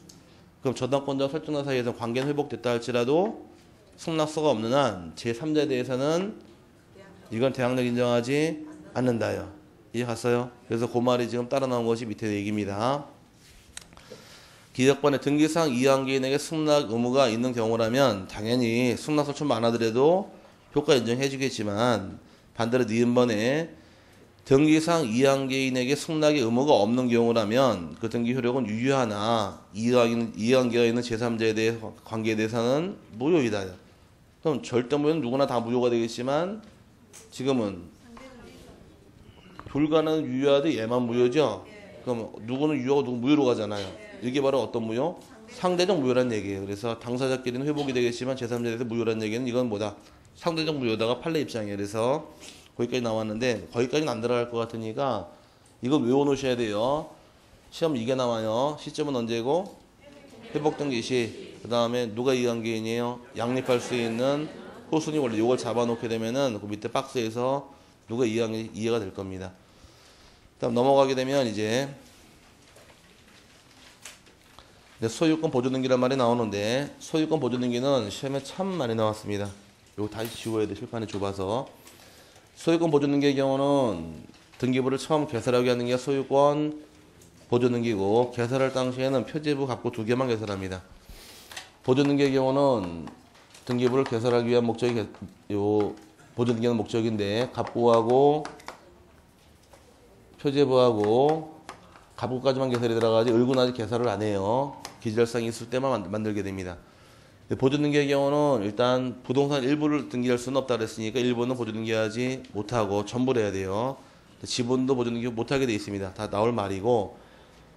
그럼 저당권자와 설정자 사이에서 관계는 회복됐다 할지라도 승낙서가 없는 한 제3자에 대해서는 이건 대항력 인정하지 않는다요. 이해 갔어요? 그래서 그 말이 지금 따라 나온 것이 밑에 얘기입니다. 기득권의 등기상 이해관계인에게 승낙 의무가 있는 경우라면 당연히 승낙서 좀 많아더라도 효과 인정해 주겠지만, 반대로 니은번에 등기상 이해관계인에게 승낙의 의무가 없는 경우라면 그 등기 효력은 유효하나 이해관계가 있는 제3자에 대해 관계에 대해서는 무효이다. 그럼 절대 무효는 누구나 다 무효가 되겠지만, 지금은 불가는 유효하되 얘만 무효죠. 그럼 누구는 유효하고 누구 무효로 가잖아요. 이게 바로 어떤 무효? 상대적 무효란 얘기예요. 그래서 당사자끼리는 회복이 되겠지만 제3자에 대해서 무효란 얘기는 이건 뭐다? 상대적 무효다가 판례 입장이에요. 그래서 거기까지 나왔는데 거기까지는 안 들어갈 것 같으니까 이거 외워놓으셔야 돼요. 시험 이게 나와요. 시점은 언제고? 회복등기 시. 그 다음에 누가 이해관계인이에요? 양립할 수 있는 후순위 원리. 이걸 잡아놓게 되면은 그 밑에 박스에서 누가 이해가 될 겁니다. 다음 넘어가게 되면 이제 소유권 보조등기란 말이 나오는데, 소유권 보조등기는 시험에 참 많이 나왔습니다. 이거 다시 지워야 돼. 실판에 좁아서. 소유권 보조등기의 경우는 등기부를 처음 개설하게 하는 게 소유권 보조등기고, 개설할 당시에는 표제부 갑구 2개만 개설합니다. 보조등기의 경우는 등기부를 개설하기 위한 목적이 요 보조등기하는 목적인데, 갑구하고 표제부하고 갑구까지만 개설이 들어가지 을구는 아직 개설을 안 해요. 기절상이 있을 때만 만들게 됩니다. 보조등기의 경우는 일단 부동산 일부를 등기할 수는 없다 그랬으니까 일부는 보조등기하지 못하고 전부를 해야 돼요. 지분도 보조등기 못하게 돼 있습니다. 다 나올 말이고,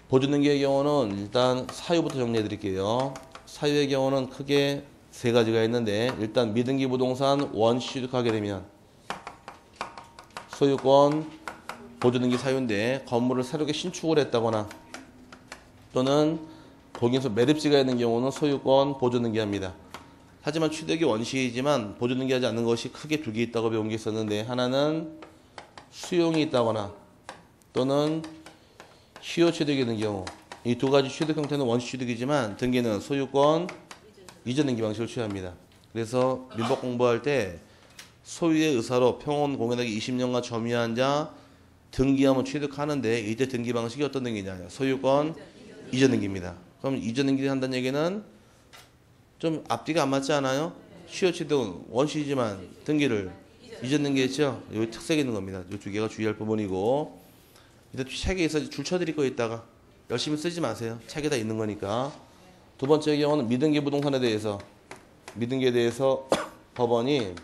보조등기의 경우는 일단 사유부터 정리해 드릴게요. 사유의 경우는 크게 3가지가 있는데, 일단 미등기 부동산 원취득하게 되면 소유권 보조등기 사유인데, 건물을 새롭게 신축을 했다거나 또는 거기서 매립지가 있는 경우는 소유권 보조등기합니다. 하지만 취득이 원시이지만 보조등기하지 않는 것이 크게 2개 있다고 배운 게 있었는데, 하나는 수용이 있다거나 또는 시효 취득이 있는 경우 이 두 가지 취득 형태는 원시 취득이지만 등기는 소유권 이전 등기 방식을 취합니다. 그래서 민법 공부할 때 소유의 의사로 평온 공연하기 20년간 점유한 자 등기하면 취득하는데 이때 등기 방식이 어떤 등기냐? 소유권 이전 등기입니다. 그럼 이전 등기를 한다는 얘기는 좀 앞뒤가 안 맞지 않아요? 시효 취득은 원시이지만 등기를 이전 등기했죠? 여기 특색이 있는 겁니다. 이 두 개가 주의할 부분이고 이제 책에 있어 줄 쳐드릴 거 있다가 열심히 쓰지 마세요. 책에 다 있는 거니까. 두 번째 경우는 미등기 부동산에 대해서 미등기에 대해서 법원이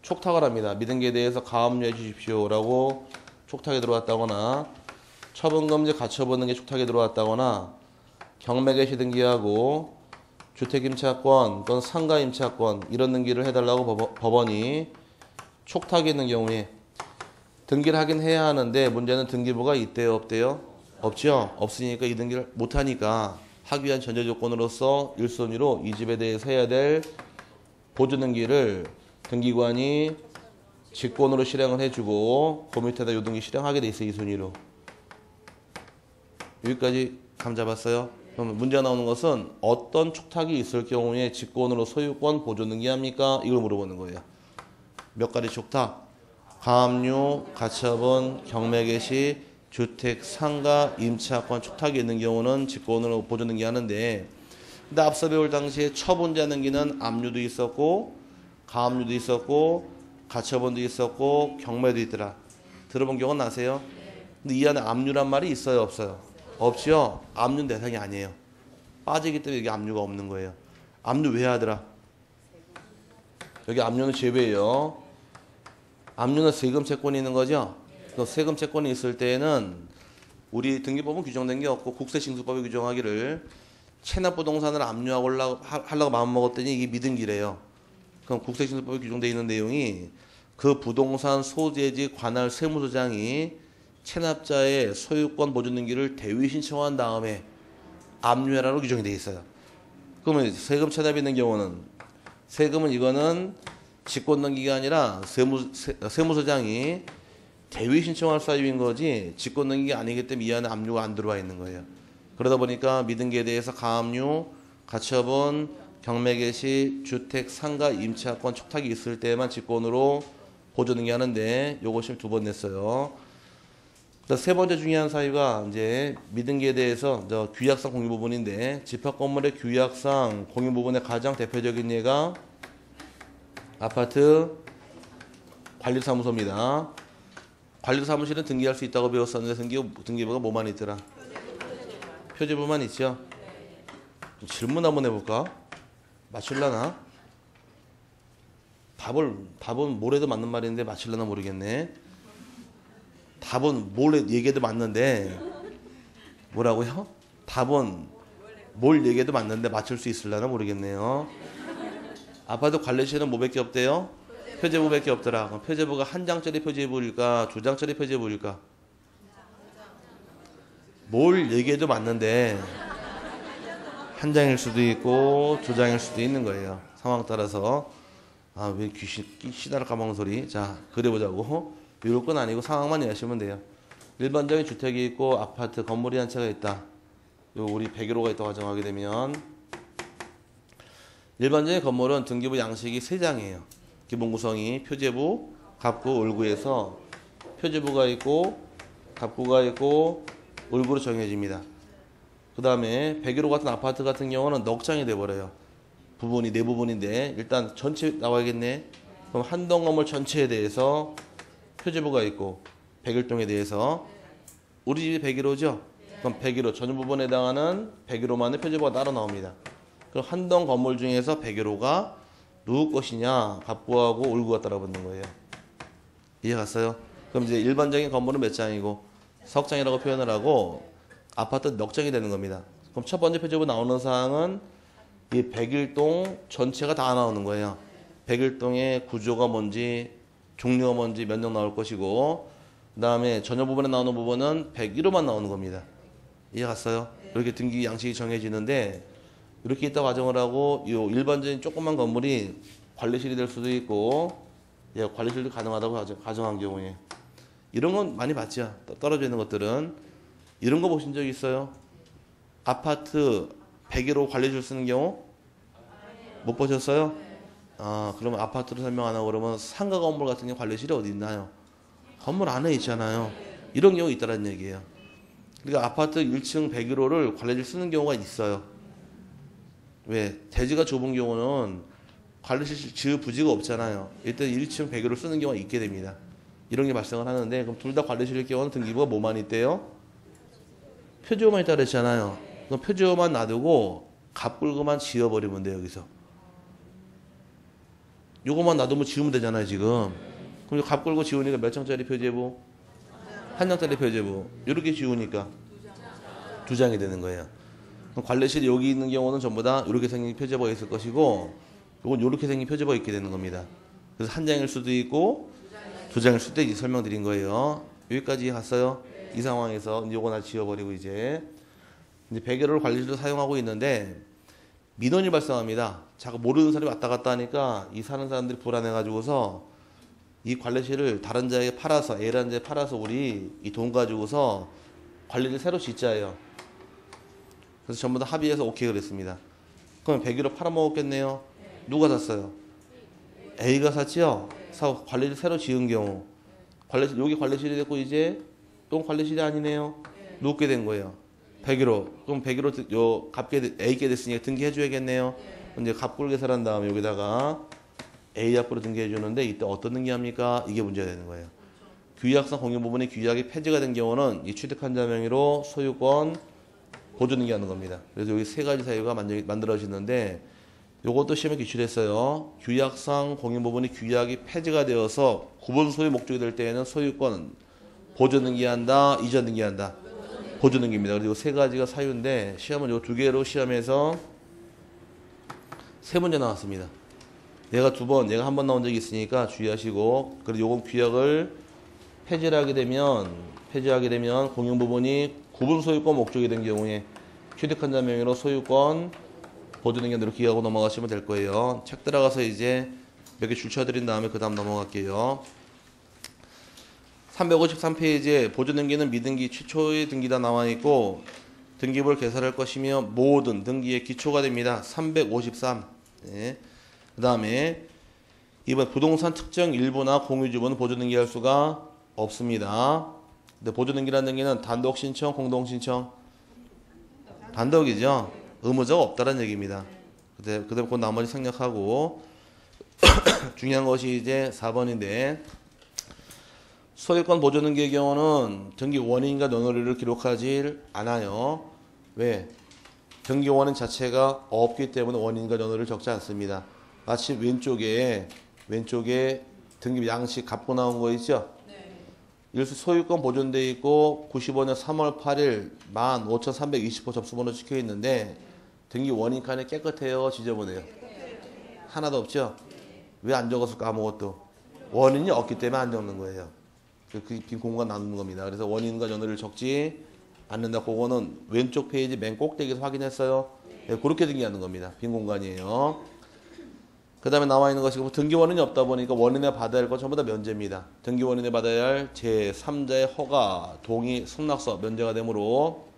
촉탁을 합니다. 미등기에 대해서 가압류해 주십시오라고 촉탁에 들어왔다거나 처분금지 가처분 등기 촉탁에 들어왔다거나 경매개시 등기하고 주택임차권 또는 상가임차권 이런 등기를 해달라고 법원이 촉탁이 있는 경우에 등기를 하긴 해야 하는데 문제는 등기부가 있대요 없대요? 없죠. 없으니까 이 등기를 못하니까 하기 위한 전제조건으로서 1순위로 이 집에 대해서 해야 될 보조등기를 등기관이 직권으로 실행을 해주고 그 밑에다 요 등기 실행하게 돼 있어요. 2순위로. 여기까지 감 잡았어요? 그럼 문제가 나오는 것은 어떤 촉탁이 있을 경우에 직권으로 소유권 보조등기합니까? 이걸 물어보는 거예요. 몇 가지 촉탁? 가압류, 가처분, 경매개시, 주택, 상가, 임차권 촉탁이 있는 경우는 직권으로 보존등기 하는데 근데 앞서 배울 당시에 처분자 등기는 압류도 있었고 가압류도 있었고 가처분도 있었고 경매도 있더라. 들어본 경우는 나세요? 근데 이 안에 압류란 말이 있어요 없어요? 없죠. 압류는 대상이 아니에요. 빠지기 때문에 여기 압류가 없는 거예요. 압류 왜 하더라? 여기 압류는 제외예요. 압류는 세금 채권이 있는 거죠. 세금 채권이 있을 때에는 우리 등기법은 규정된 게 없고 국세징수법이 규정하기를 체납부동산을 압류하려고 마음먹었더니 이게 미등기래요. 그럼 국세징수법에 규정되어 있는 내용이 그 부동산 소재지 관할 세무서장이 체납자의 소유권 보존등기를 대위 신청한 다음에 압류해라로 규정이 되어 있어요. 그러면 세금 체납이 있는 경우는 세금은 이거는 직권등기가 아니라 세무서장이 대위 신청할 사유인 거지 직권등기가 아니기 때문에 이 안에 압류가 안 들어와 있는 거예요. 그러다 보니까 미등기에 대해서 가압류, 가처분, 경매개시, 주택, 상가, 임차권 촉탁이 있을 때만 직권으로 보조등기 하는데 요것이 두 번 냈어요. 세 번째 중요한 사유가 이제 미등기에 대해서 규약상 공유 부분인데 집합 건물의 규약상 공유 부분의 가장 대표적인 예가 아파트 관리사무소입니다. 관리사무실은 등기할 수 있다고 배웠었는데 등기부가 뭐만 있더라? 표제부만 있죠? 질문 한번 해볼까? 맞출라나? 답은 뭐래도 맞는 말인데 맞출라나 모르겠네. 답은 뭘 얘기해도 맞는데 뭐라고요? 답은 뭘 얘기해도 맞는데 맞출 수 있을라나 모르겠네요. 아파트 관리실은 뭐밖에 없대요? 표제부밖에 없더라. 그럼 표제부가 한 장짜리 표제부일까? 두 장짜리 표제부일까? 뭘 얘기해도 맞는데 한 장일 수도 있고 두 장일 수도 있는 거예요. 상황 따라서. 아, 왜 귀신 씨다를 까먹는 소리. 자, 그려보자고. 이럴 건 아니고 상황만 이해하시면 돼요. 일반적인 주택이 있고 아파트 건물이 한 채가 있다. 요 우리 101호가 있다고 가정하게 되면 일반적인 건물은 등기부 양식이 3장이에요. 기본 구성이 표제부, 갑구, 을구에서 표제부가 있고 갑구가 있고 을구로 정해집니다. 그 다음에 101호 같은 아파트 같은 경우는 넉 장이 돼버려요. 부분이 네 부분인데 일단 전체 나와야겠네. 그럼 한 동 건물 전체에 대해서 표제부가 있고 101동에 대해서 우리 집이 101호죠? 그럼 101호 전용 부분에 해당하는 101호만의 표제부가 따로 나옵니다. 그럼 한 동 건물 중에서 101호가 누구 것이냐? 갑구하고 을구가 따라붙는 거예요. 이해 갔어요? 그럼 이제 일반적인 건물은 몇 장이고 석장이라고 표현을 하고 아파트 넉 장이 되는 겁니다. 그럼 첫 번째 표제부 나오는 사항은 이 101동 전체가 다 나오는 거예요. 101동의 구조가 뭔지 종류가 뭔지 몇 명 나올 것이고 그 다음에 전용 부분에 나오는 부분은 101호만 나오는 겁니다. 이해 갔어요? 이렇게 등기 양식이 정해지는데 이렇게 있다 가정을 하고 이 일반적인 조그만 건물이 관리실이 될 수도 있고 예, 관리실도 가능하다고 가정한 경우에 이런 건 많이 봤죠. 떨어져 있는 것들은 이런 거 보신 적 있어요? 아파트 101호 관리실 쓰는 경우 못 보셨어요? 아, 그러면 아파트로 설명 안 하고 그러면 상가 건물 같은 경우 관리실이 어디 있나요? 건물 안에 있잖아요. 이런 경우 있다는 얘기예요. 그러니까 아파트 1층 101호를 관리실 쓰는 경우가 있어요. 왜? 대지가 좁은 경우는 관리실 지을 부지가 없잖아요. 이때 1층 101호를 쓰는 경우가 있게 됩니다. 이런 게 발생을 하는데 그럼 둘 다 관리실일 경우는 등기부가 뭐만 있대요? 표지호만 있다 그랬잖아요. 그럼 표지호만 놔두고 갑굴거만 지어버리면 돼요. 여기서 요거만 놔두면 지우면 되잖아요. 지금 그럼 갑굴거 지우니까 몇 장짜리 표지부? 한 장짜리 표지부. 이렇게 지우니까 두 장이 되는 거예요. 그럼 관리실이 여기 있는 경우는 전부 다 이렇게 생긴 표지부가 있을 것이고 요건 이렇게 생긴 표지부가 있게 되는 겁니다. 그래서 한 장일 수도 있고 두 장일 수도 있게 설명드린 거예요. 여기까지 갔어요. 이 상황에서 요거 다 지워버리고 이제 101호를 관리실로 사용하고 있는데 민원이 발생합니다. 자꾸 모르는 사람이 왔다 갔다 하니까 이 사는 사람들이 불안해가지고서 이 관리실을 다른 자에게 팔아서 A라는 자에 팔아서 우리 이 돈 가지고서 관리를 새로 짓자예요. 그래서 전부 다 합의해서 오케이 그랬습니다. 그럼 101호 팔아먹었겠네요. 누가 샀어요? A가 샀죠? 사고 관리를 새로 지은 경우 관리실 여기 관리실이 됐고 이제 또 관리실이 아니네요. 누게 된 거예요. 101호. 그럼 101호 요 값게 A게 됐으니까 등기해 줘야겠네요. 이제 갑골 계산한 다음에 여기다가 A 앞으로 등기해 주는데 이때 어떤 등기합니까? 이게 문제가 되는 거예요. 규약상 공유 부분이 규약이 폐지가 된 경우는 이 취득한 자 명의로 소유권 보존 등기하는 겁니다. 그래서 여기 세 가지 사유가 만들어지는데 요것도 시험에 기출했어요. 규약상 공유 부분이 규약이 폐지가 되어서 구분 소유 목적이 될 때에는 소유권 보존 등기한다, 이전 등기한다. 보존 등기입니다. 그리고 세 가지가 사유인데 시험은 요 두 개로 시험에서 세 문제 나왔습니다. 얘가 두 번, 얘가 한 번 나온 적이 있으니까 주의하시고 그리고 요건 규약을 폐지하게 되면 공용 부분이 구분 소유권 목적이 된 경우에 취득한 자 명의로 소유권 보존 등기 이렇게 기하고 넘어가시면 될 거예요. 책 들어가서 이제 몇 개 줄쳐드린 다음에 그 다음 넘어갈게요. 353페이지에 보존 등기는 미등기 최초의 등기다 나와 있고 등기부를 개설할 것이며 모든 등기의 기초가 됩니다. 353. 네. 그 다음에 이번 부동산 특정 일부나 공유주분은 보존 등기할 수가 없습니다. 근데 보존 등기라는 등기는 단독 신청, 공동 신청, 단독이죠. 의무자가 없다는 얘기입니다. 그다음에 그 나머지 생략하고 중요한 것이 이제 4번인데 소유권 보존 등기의 경우는 등기 원인과 너너리를 기록하지 않아요. 왜? 등기 원인 자체가 없기 때문에 원인과 너너리를 적지 않습니다. 마치 왼쪽에 등기 양식 갚고 나온 거 있죠? 일수 소유권 보존되어 있고 95년 3월 8일 15,320호 접수번호 찍혀 있는데 등기 원인 칸이 깨끗해요, 지저분해요? 하나도 없죠? 왜 안 적었을까 아무것도? 원인이 없기 때문에 안 적는 거예요. 그 빈 공간 나누는 겁니다. 그래서 원인과 연호를 적지 않는다. 그거는 왼쪽 페이지 맨 꼭대기에서 확인했어요. 네, 그렇게 등기하는 겁니다. 빈 공간이에요. 그 다음에 나와 있는 것이 등기 원인이 없다 보니까 원인에 받아야 할 건 전부 다 면제입니다. 등기 원인에 받아야 할 제3자의 허가, 동의, 승낙서 면제가 되므로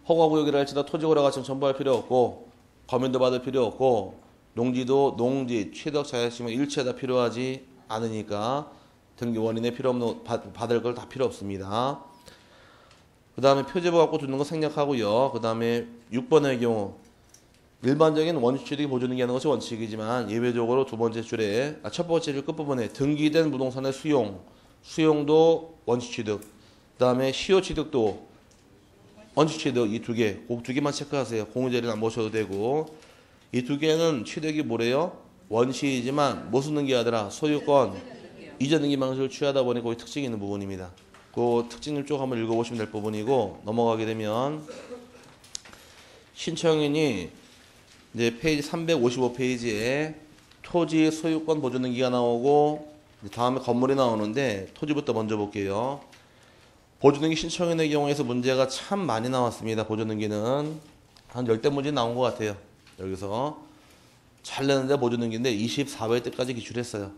허가구역이라 할지라도 토지거래 같은 첨부할 필요 없고 검인도 받을 필요 없고 농지도 농지, 취득, 자격증명 일체 다 필요하지 않으니까 등기 원인에 필요 없는 받을 걸 다 필요 없습니다. 그 다음에 표제부 갖고 두는 거 생략하고요. 그 다음에 6번의 경우 일반적인 원시 취득이 보존 등기하는 것이 원칙이지만 예외적으로 두 번째 줄에 첫 번째 줄 끝부분에 등기된 부동산의 수용도 원시 취득, 그 다음에 시효 취득도 원시 취득 이 두 개, 그 두 개만 체크하세요. 공유자리는 안 보셔도 되고 이 두 개는 취득이 뭐래요? 원시이지만 무슨 등기하더라? 소유권 이전 등기 방식을 취하다 보니 거기 특징이 있는 부분입니다. 그 특징을 쭉 한번 읽어보시면 될 부분이고 넘어가게 되면 신청인이 이제 페이지 355페이지에 토지 소유권 보존 등기가 나오고 다음에 건물이 나오는데 토지부터 먼저 볼게요. 보존 등기 신청인의 경우에서 문제가 참 많이 나왔습니다. 보존 등기는 한 10대 문제 나온 것 같아요. 여기서 잘 내는데 보존 등기인데 24회 때까지 기출했어요.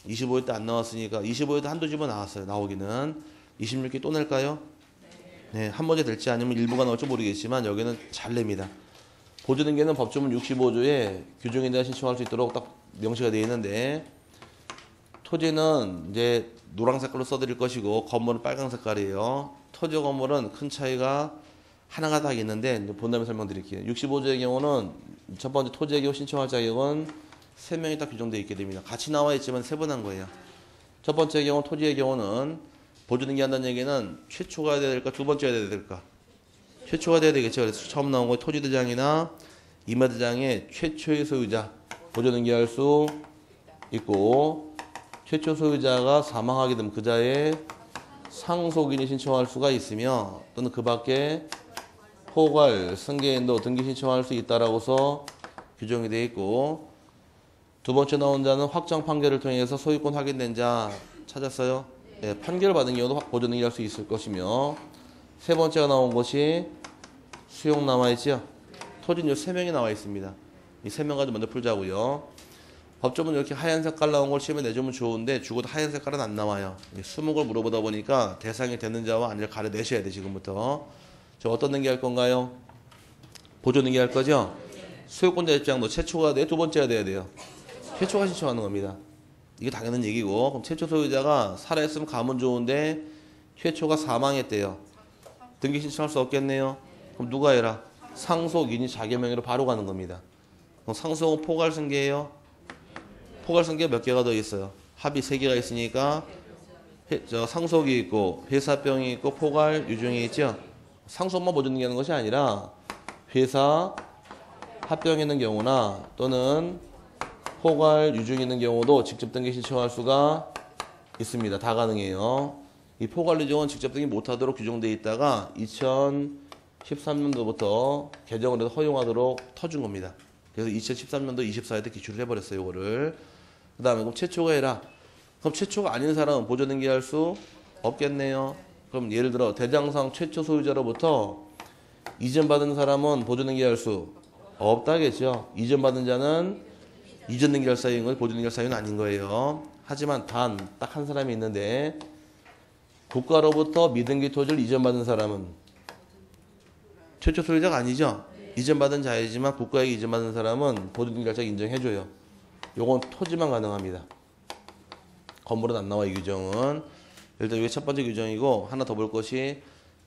25회 때 안 나왔으니까 25회 때 한두 집은 나왔어요. 나오기는 26개 또 낼까요? 네, 한 문제 될지 아니면 일부가 나올지 모르겠지만 여기는 잘 냅니다. 보조등기는 법조문 65조에 규정에 대한 신청할 수 있도록 딱 명시가 되어 있는데 토지는 이제 노란 색깔로 써드릴 것이고 건물은 빨간 색깔이에요. 토지 건물은 큰 차이가 하나가 딱 있는데 본 다음에 설명드릴게요. 65조의 경우는 첫 번째 토지의 경우 신청할 자격은 3명이 딱 규정되어 있게 됩니다. 같이 나와 있지만 세분한 거예요. 첫 번째 경우 토지의 경우는 보조등기 한다는 얘기는 최초가 돼야 될까 두 번째가 돼야 될까? 최초가 돼야 되겠죠. 그래서 처음 나온 거 토지대장이나 임야대장의 최초의 소유자 보조등기할 수 있고 최초 소유자가 사망하게 되면 그자의 상속인이 신청할 수가 있으며 또는 그 밖에 포괄, 승계인도 등기 신청할 수 있다라고서 규정이 되어 있고 두 번째 나온 자는 확정 판결을 통해서 소유권 확인된 자 찾았어요? 네, 판결을 받은 경우도 보조등기할 수 있을 것이며 세 번째가 나온 것이 수용 남아있죠? 토지는 요 3명이 나와 있습니다. 이 3명 가지고 먼저 풀자고요. 법조문 이렇게 하얀 색깔 나온 걸 시험에 내주면 좋은데 죽어도 하얀 색깔은 안 나와요. 20걸 물어보다 보니까 대상이 되는 자와 아니를 가려내셔야 돼 지금부터. 저 어떤 등기 할 건가요? 보조등기 할 거죠? 소유권자 입장도 최초가 돼요? 두 번째가 돼야 돼요? 최초가 신청하는 겁니다. 이게 당연한 얘기고 그럼 최초 소유자가 살아있으면 가면 좋은데 최초가 사망했대요. 등기 신청할 수 없겠네요. 그럼 누가 해라? 상속인이 자기 명의로 바로 가는 겁니다. 그럼 상속은 포괄승계예요. 포괄승계가 몇 개가 더 있어요? 합의 3개가 있으니까 상속이 있고 회사병이 있고 포괄 유증이 있죠. 상속만 보조등기하는 것이 아니라 회사 합병이 있는 경우나 또는 포괄 유증이 있는 경우도 직접 등기 신청할 수가 있습니다. 다 가능해요. 이 포괄 유증은 직접 등기 못하도록 규정되어 있다가 2013년도부터 개정을 해서 허용하도록 터준 겁니다. 그래서 2013년도 24회 때 기출을 해버렸어요. 이거를. 그 다음에 그럼 최초가 해라. 그럼 최초가 아닌 사람은 보조등기할 수 없겠네요. 그럼 예를 들어 대장상 최초 소유자로부터 이전받은 사람은 보조등기할 수 없다겠죠. 이전받은 자는 이전등기할 사유인 건 보조등기할 사유는 아닌 거예요. 하지만 단 딱 한 사람이 있는데 국가로부터 미등기 토지를 이전받은 사람은 최초 소유자가 아니죠. 이전받은 자이지만 국가에게 이전받은 사람은 보조등기할 자격 인정해줘요. 요건 토지만 가능합니다. 건물은 안 나와 이 규정은. 예를 들어 이게 첫 번째 규정이고 하나 더 볼 것이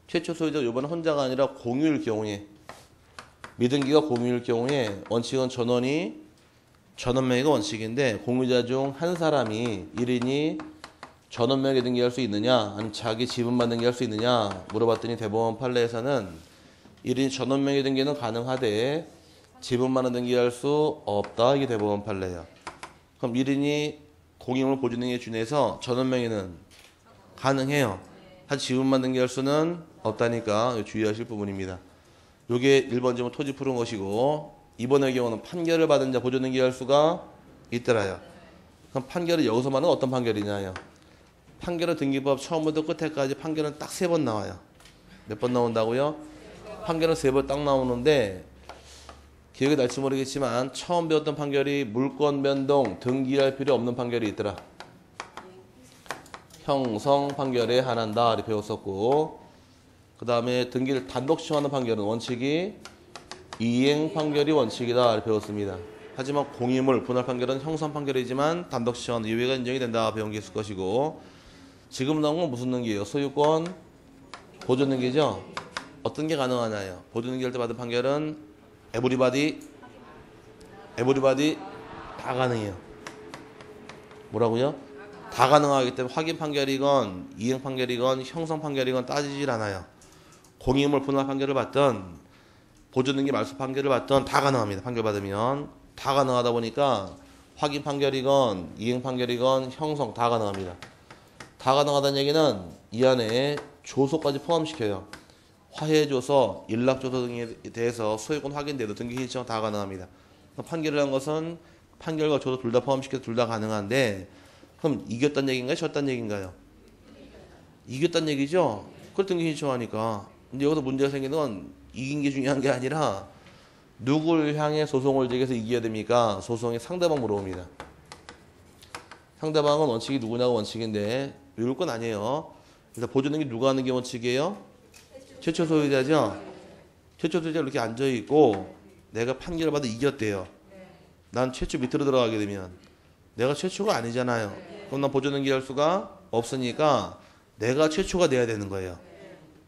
최초 소유자 요번에 혼자가 아니라 공유일 경우에 미등기가 공유일 경우에 원칙은 전원명의가 원칙인데 공유자 중 한 사람이 1인이 전원명의 등기할 수 있느냐 아니면 자기 지분만 등기할 수 있느냐 물어봤더니 대법원 판례에서는 1인 전원명의 등기는 가능하되 지분만은 등기할 수 없다. 이게 대법원 판례예요. 그럼 1인이 공유물 보조등기에 준해서 전원명의는 가능해요. 하지만 지분만 등기할 수는 없다니까 주의하실 부분입니다. 이게 1번 지문 토지 푸른 것이고 2번의 경우는 판결을 받은 자 보조등기할 수가 있더라요. 그럼 판결은 여기서 말하는 어떤 판결이냐요. 판결은 등기법 처음부터 끝에까지 판결은 딱 3번 나와요. 몇 번 나온다고요? 판결은 3번 딱 나오는데 기억이 날지 모르겠지만 처음 배웠던 판결이 물권 변동 등기할 필요 없는 판결이 있더라. 형성 판결에 한한다 이렇게 배웠었고 그 다음에 등기를 단독 신청하는 판결은 원칙이 이행 판결이 원칙이다 이렇게 배웠습니다. 하지만 공유물 분할 판결은 형성 판결이지만 단독 신청 이외가 인정이 된다 배운 게 있을 것이고 지금 나온 건 무슨 등기예요? 소유권 보존 등기죠? 어떤 게 가능하냐요? 보존 등기할 때 받은 판결은 에브리바디 다 가능해요. 뭐라고요? 다 가능하기 때문에 확인 판결이건 이행 판결이건 형성 판결이건 따지질 않아요. 공유물 분할 판결을 받던 보존등기 말소 판결을 받던 다 가능합니다. 판결 받으면 다 가능하다 보니까 확인 판결이건 이행 판결이건 형성 다 가능합니다. 다 가능하다는 얘기는 이 안에 조소까지 포함시켜요. 화해조서, 일락조서 등에 대해서 소유권 확인돼도 등기 신청 다 가능합니다. 판결이라는 것은 판결과 조서 둘 다 포함시켜서 둘 다 가능한데 그럼 이겼다는 얘기인가요? 졌다는 얘기인가요? 이겼다는 얘기죠? 그걸 등기 신청하니까. 근데 여기서 문제가 생기는 건 이긴 게 중요한 게 아니라 누굴 향해 소송을 제기해서 이겨야 됩니까? 소송의 상대방 물어봅니다. 상대방은 원칙이 누구냐가 원칙인데 외울 건 아니에요. 일단 보조등기 누가 하는 게 원칙이에요? 최초 소유자죠. 최초 소유자 이렇게 앉아 있고 내가 판결을 받아 이겼대요. 난 최초 밑으로 들어가게 되면 내가 최초가 아니잖아요. 그럼 난 보조등기 할 수가 없으니까 내가 최초가 돼야 되는 거예요.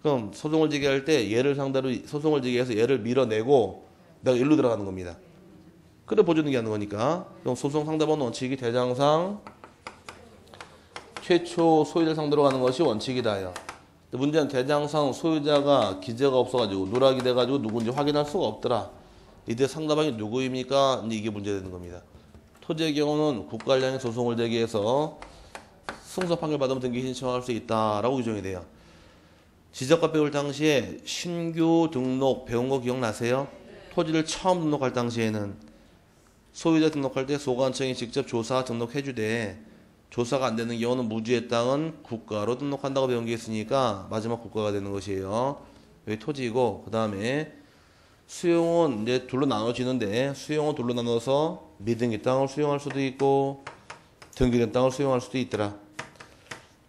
그럼 소송을 제기할 때 얘를 상대로 소송을 제기해서 얘를 밀어내고 내가 일로 들어가는 겁니다. 그래 보조등기 하는 거니까. 그럼 소송 상대방 원칙이 대장상 최초 소유자 상대로 가는 것이 원칙이다요. 문제는 대장상 소유자가 기재가 없어가지고 누락이 돼가지고 누군지 확인할 수가 없더라. 이때 상대방이 누구입니까? 이게 문제되는 겁니다. 토지의 경우는 국가량의 소송을 제기해서 승소 판결 받으면 등기 신청할 수 있다라고 규정이 돼요. 지적과 배울 당시에 신규 등록 배운 거 기억나세요? 토지를 처음 등록할 당시에는 소유자 등록할 때 소관청이 직접 조사 등록해주되 조사가 안 되는 경우는 무주의 땅은 국가로 등록한다고 배운 게 있으니까 마지막 국가가 되는 것이에요. 여기 토지이고 그 다음에 수용은 이제 둘로 나눠지는데 수용은 둘로 나눠서 미등기 땅을 수용할 수도 있고 등기된 땅을 수용할 수도 있더라.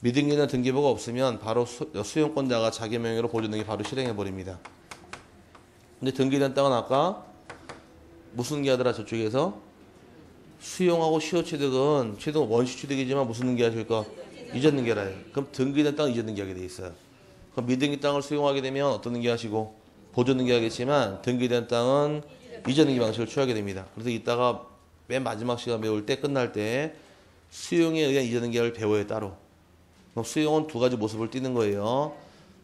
미등기나 등기부가 없으면 바로 수용권자가 자기 명의로 보조등기 바로 실행해 버립니다. 근데 등기된 땅은 아까 무슨 등기 하더라 저쪽에서? 수용하고 시효 취득은 취득은 원시 취득이지만 무슨 등기 하실 거? 이전 등기라요. 그럼 등기된 땅은 이전 등기하게 돼 있어요. 그럼 미등기 땅을 수용하게 되면 어떤 등기 하시고? 보존 등기 하겠지만 등기된 땅은 이전 등기 방식을 취하게 됩니다. 그래서 이따가 맨 마지막 시간 배울 때 끝날 때 수용에 의한 이전 등기를 배워요 따로. 그럼 수용은 두 가지 모습을 띠는 거예요.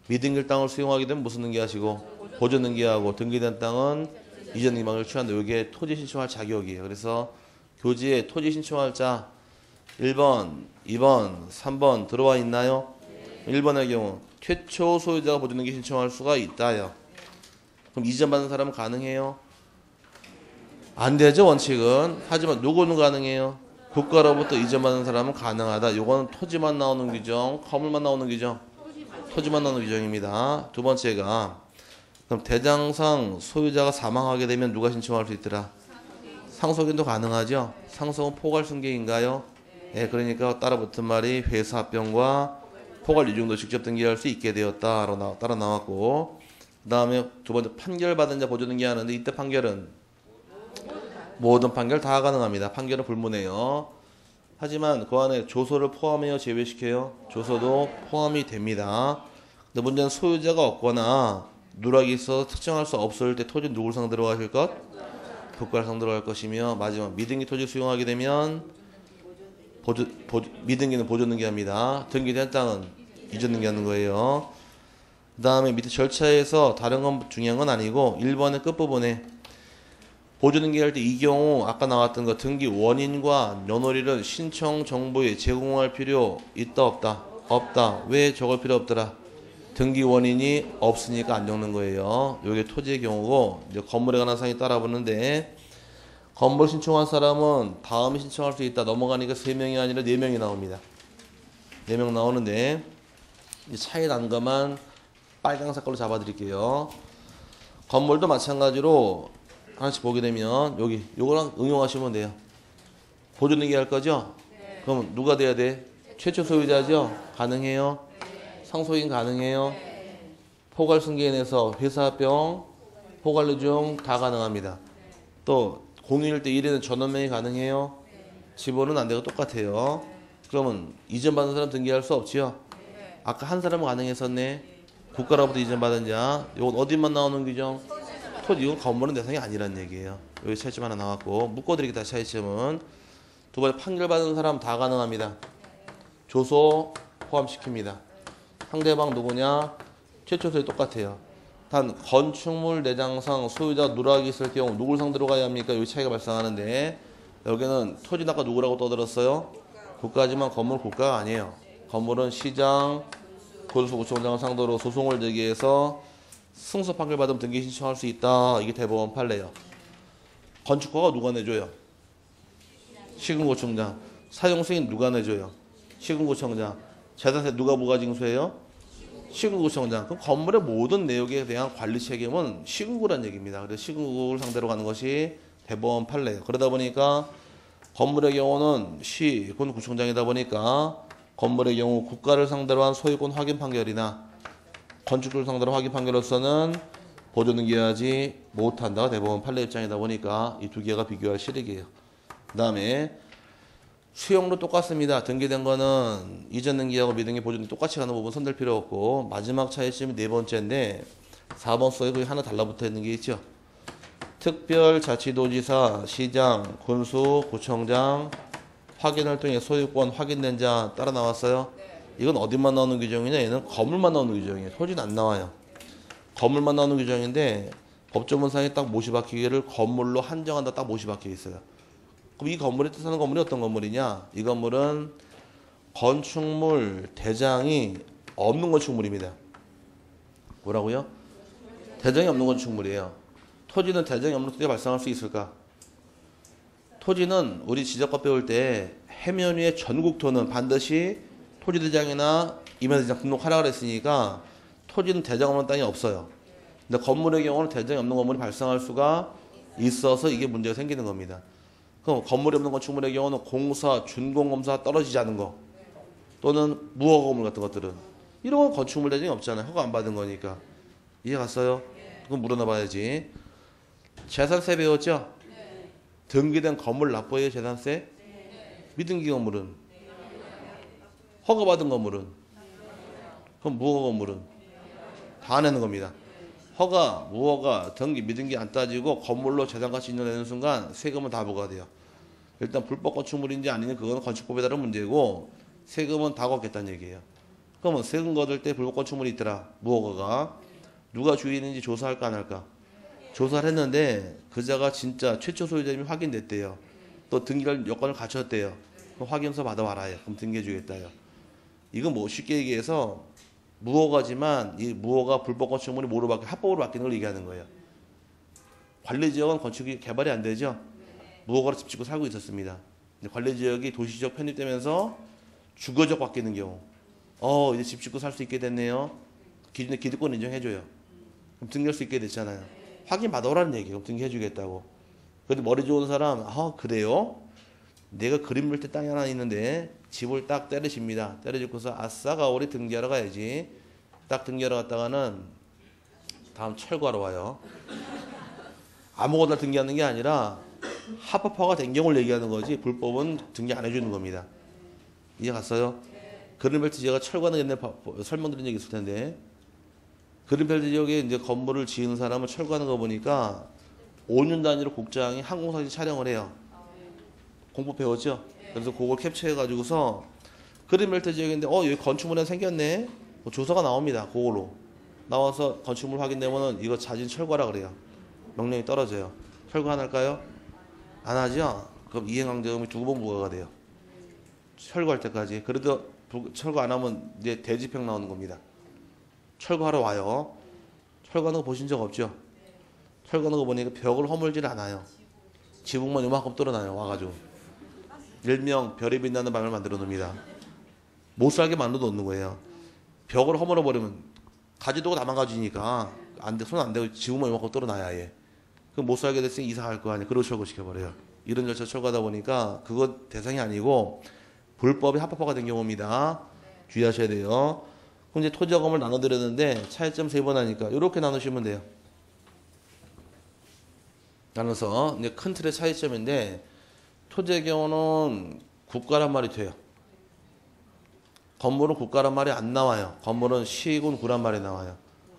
미등기 땅을 수용하게 되면 무슨 등기 하시고? 보존 등기하고 등기된 땅은 이전 등기 방식을 취한다. 이게 토지 신청할 자격이에요. 그래서 교지에 토지 신청할 자 1번, 2번, 3번 들어와 있나요? 1번의 경우 최초 소유자가 보존등기 신청할 수가 있다요. 그럼 이전 받는 사람은 가능해요? 안 되죠 원칙은. 하지만 누구는 가능해요? 국가로부터 이전 받는 사람은 가능하다. 이거는 토지만 나오는 규정, 건물만 나오는 규정, 토지만 나오는 규정입니다. 두 번째가 그럼 대장상 소유자가 사망하게 되면 누가 신청할 수 있더라? 상속인도 가능하죠. 상속은 포괄승계인가요? 예, 그러니까 따라붙은 말이 회사 합병과 포괄 이중도 직접 등기할 수 있게 되었다라고 따라 나왔고, 그 다음에 두 번째 판결받은 자 보조 등기하는데 이때 판결은 모든 판결 다 가능합니다. 판결은 불문해요. 하지만 그 안에 조서를 포함해요, 제외시켜요? 조서도 포함이 됩니다. 근데 문제는 소유자가 없거나 누락이 있어서 특정할 수 없을 때 토지 누굴 상대로 하실 것? 국가를 상대로 할 것이며, 마지막 미등기 토지 수용하게 되면 미등기는 보존 등기합니다. 등기된 땅은 이전 등기하는 거예요. 그 다음에 밑에 절차에서 다른 건 중요한 건 아니고 1번의 끝부분에 보존 등기할 때 이 경우 아까 나왔던 거 등기 원인과 면허리를 신청 정보에 제공할 필요 있다 없다? 없다. 왜 적을 필요 없더라? 등기 원인이 없으니까 안 적는 거예요. 이게 토지의 경우고, 이제 건물에 관한 사항이 따라붙는데, 건물 신청한 사람은 다음에 신청할 수 있다 넘어가니까 3명이 아니라 4명이 나옵니다. 4명 나오는데 차이 난 것만 빨강색 걸로 잡아드릴게요. 건물도 마찬가지로 하나씩 보게 되면 요거랑 응용하시면 돼요. 보존 등기 할 거죠? 네. 그럼 누가 돼야 돼? 최초 소유자죠? 가능해요? 상속인 가능해요? 포괄 승계인에서 회사병, 포괄유증 다 가능합니다. 또 공유일 때 1회는 전원명이 가능해요? 지번은 안 되고 똑같아요. 그러면 이전 받은 사람 등기할 수 없지요? 아까 한 사람은 가능했었네. 국가로부터 이전 받은 자. 이건 어디만 나오는 규정? 토지. 이건 건물은 대상이 아니란 얘기예요. 여기 차이점 하나 나왔고, 묶어드리겠다. 차이점은 두 번째 판결 받은 사람 다 가능합니다. 조소 포함시킵니다. 상대방 누구냐? 최초 소유 똑같아요. 단 건축물 내장상 소유자 누락이 있을 경우 누굴 상대로 가야 합니까? 여기 차이가 발생하는데, 여기는 토지는 아까 누구라고 떠들었어요? 국가지만 건물 국가가 아니에요. 건물은 시장, 고소구청장을 상대로 소송을 제기해서 승소 판결 받으면 등기 신청할 수 있다. 이게 대법원 판례예요. 건축허가 누가 내줘요? 시군구청장. 사용승인 누가 내줘요? 시군구청장. 재산세 누가 부가징수해요? 시군구청장. 그럼 건물의 모든 내역에 대한 관리 책임은 시군구란 얘기입니다. 그래서 시군구를 상대로 가는 것이 대법원 판례예요. 그러다 보니까 건물의 경우는 시군 구청장이다 보니까 건물의 경우 국가를 상대로 한 소유권 확인 판결이나 건축주를 상대로 확인 판결로서는 보조 등기하지 못한다가 대법원 판례 입장이다 보니까 이 두 개가 비교할 실익이에요. 그 다음에 수용도 똑같습니다. 등기된 거는 이전 등기하고 미등기 보존이 똑같이 가는 부분 손댈 필요 없고 마지막 차이점이 네 번째인데 4번 써에 거기 하나 달라붙어 있는 게 있죠. 특별자치도지사, 시장, 군수, 구청장 확인을 통해 소유권 확인된 자 따라 나왔어요. 이건 어디만 나오는 규정이냐? 얘는 건물만 나오는 규정이에요. 토지는 안 나와요. 건물만 나오는 규정인데 법조문상에 딱 못이 박히기를 건물로 한정한다 딱 못이 박혀 있어요. 그럼 이 건물에 뜻하는 건물이 어떤 건물이냐? 이 건물은 건축물 대장이 없는 건축물입니다. 뭐라고요? 대장이 없는 건축물이에요. 토지는 대장이 없는 토지가 발생할 수 있을까? 토지는 우리 지적법 배울 때 해면 위에 전국토는 반드시 토지대장이나 임야대장 등록하라 그랬으니까 토지는 대장 없는 땅이 없어요. 근데 건물의 경우는 대장이 없는 건물이 발생할 수가 있어서 이게 문제가 생기는 겁니다. 그럼 건물이 없는 건축물의 경우는 공사, 준공검사 떨어지지 않은 거 또는 무허가 건물 같은 것들은 이런 건 건축물 대장이 없잖아요. 허가 안 받은 거니까. 이해 갔어요? 그럼 물어나 봐야지. 재산세 배웠죠? 등기된 건물 납부해요 재산세? 미등기 건물은? 허가받은 건물은? 그럼 무허가 건물은? 다 내는 겁니다. 허가, 무허가, 등기, 미등기 안 따지고 건물로 재산가치 인정되는 순간 세금은 다 부과돼요. 일단 불법 건축물인지 아니면 그건 건축법에 따른 문제고 세금은 다 걷겠다는 얘기예요. 그러면 세금 걷을 때 불법 건축물이 있더라. 무허가가. 누가 주인인지 조사할까 안 할까? 조사를 했는데 그자가 진짜 최초 소유자임이 확인됐대요. 또 등기할 여건을 갖췄대요. 그럼 확인서 받아와라요. 그럼 등기해 주겠다요. 이건 뭐 쉽게 얘기해서 무허가지만 이 무허가 불법 건축물이 뭐로 바뀌어 합법으로 바뀌는 걸 얘기하는 거예요. 관리지역은 건축이 개발이 안 되죠. 무허가로 집 짓고 살고 있었습니다. 근데 관리지역이 도시지역 편입되면서 주거지역 바뀌는 경우 이제 집 짓고 살 수 있게 됐네요. 기존의 기득권 인정해줘요. 그럼 등기할 수 있게 됐잖아요. 확인 받아오라는 얘기예요. 그럼 등기해 주겠다고. 근데 머리 좋은 사람 그래요? 내가 그림 그릴 때 땅이 하나 있는데 집을 딱 때려집니다. 때려짓고서 아싸 가오리 등기하러 가야지. 딱 등기하러 갔다가는 다음 철거하러 와요. 아무거나 등기하는 게 아니라 합법화가 된 경우를 얘기하는 거지 불법은 등기 안 해주는 겁니다. 이해 갔어요? 그린벨트 지역가 철거하는 옛날 설명드린 적이 있을 텐데 그린벨트 지역에 이제 건물을 지은 사람을 철거하는 거 보니까 5년 단위로 국장이 항공사진 촬영을 해요. 공부 배웠죠? 그래서 그걸 캡처해가지고서 그린벨트 지역인데 여기 건축물이 하나 생겼네. 뭐 조사가 나옵니다. 그걸로 나와서 건축물 확인되면은 이거 자진 철거하라 그래요. 명령이 떨어져요. 철거 안 할까요? 안 하죠? 그럼 이행강제금이 2번 부과가 돼요. 철거할 때까지. 그래도 철거 안 하면 이제 대집행 나오는 겁니다. 철거하러 와요. 철거하는 거 보신 적 없죠? 철거하는 거 보니까 벽을 허물질 않아요. 지붕만 요만큼 뚫어놔요. 와가지고. 일명 별이 빛나는 방을 만들어 놓습니다. 못 살게 만들어 놓는 거예요. 벽을 허물어 버리면 가지도가 다 망가지니까 손 안 대고 지붕만 요만큼 뚫어놔야 해. 그럼 못 살게 됐으니 이사할 거 아니에요. 그러고 철거시켜버려요. 이런 절차 철거하다 보니까 그거 대상이 아니고 불법이 합법화가 된 경우입니다. 주의하셔야 돼요. 그럼 이제 토지자금을 나눠드렸는데 차이점 3번 하니까 이렇게 나누시면 돼요. 나눠서 이제 큰 틀의 차이점인데 토지의 경우는 국가란 말이 돼요. 건물은 국가란 말이 안 나와요. 건물은 시군 구란 말이 나와요.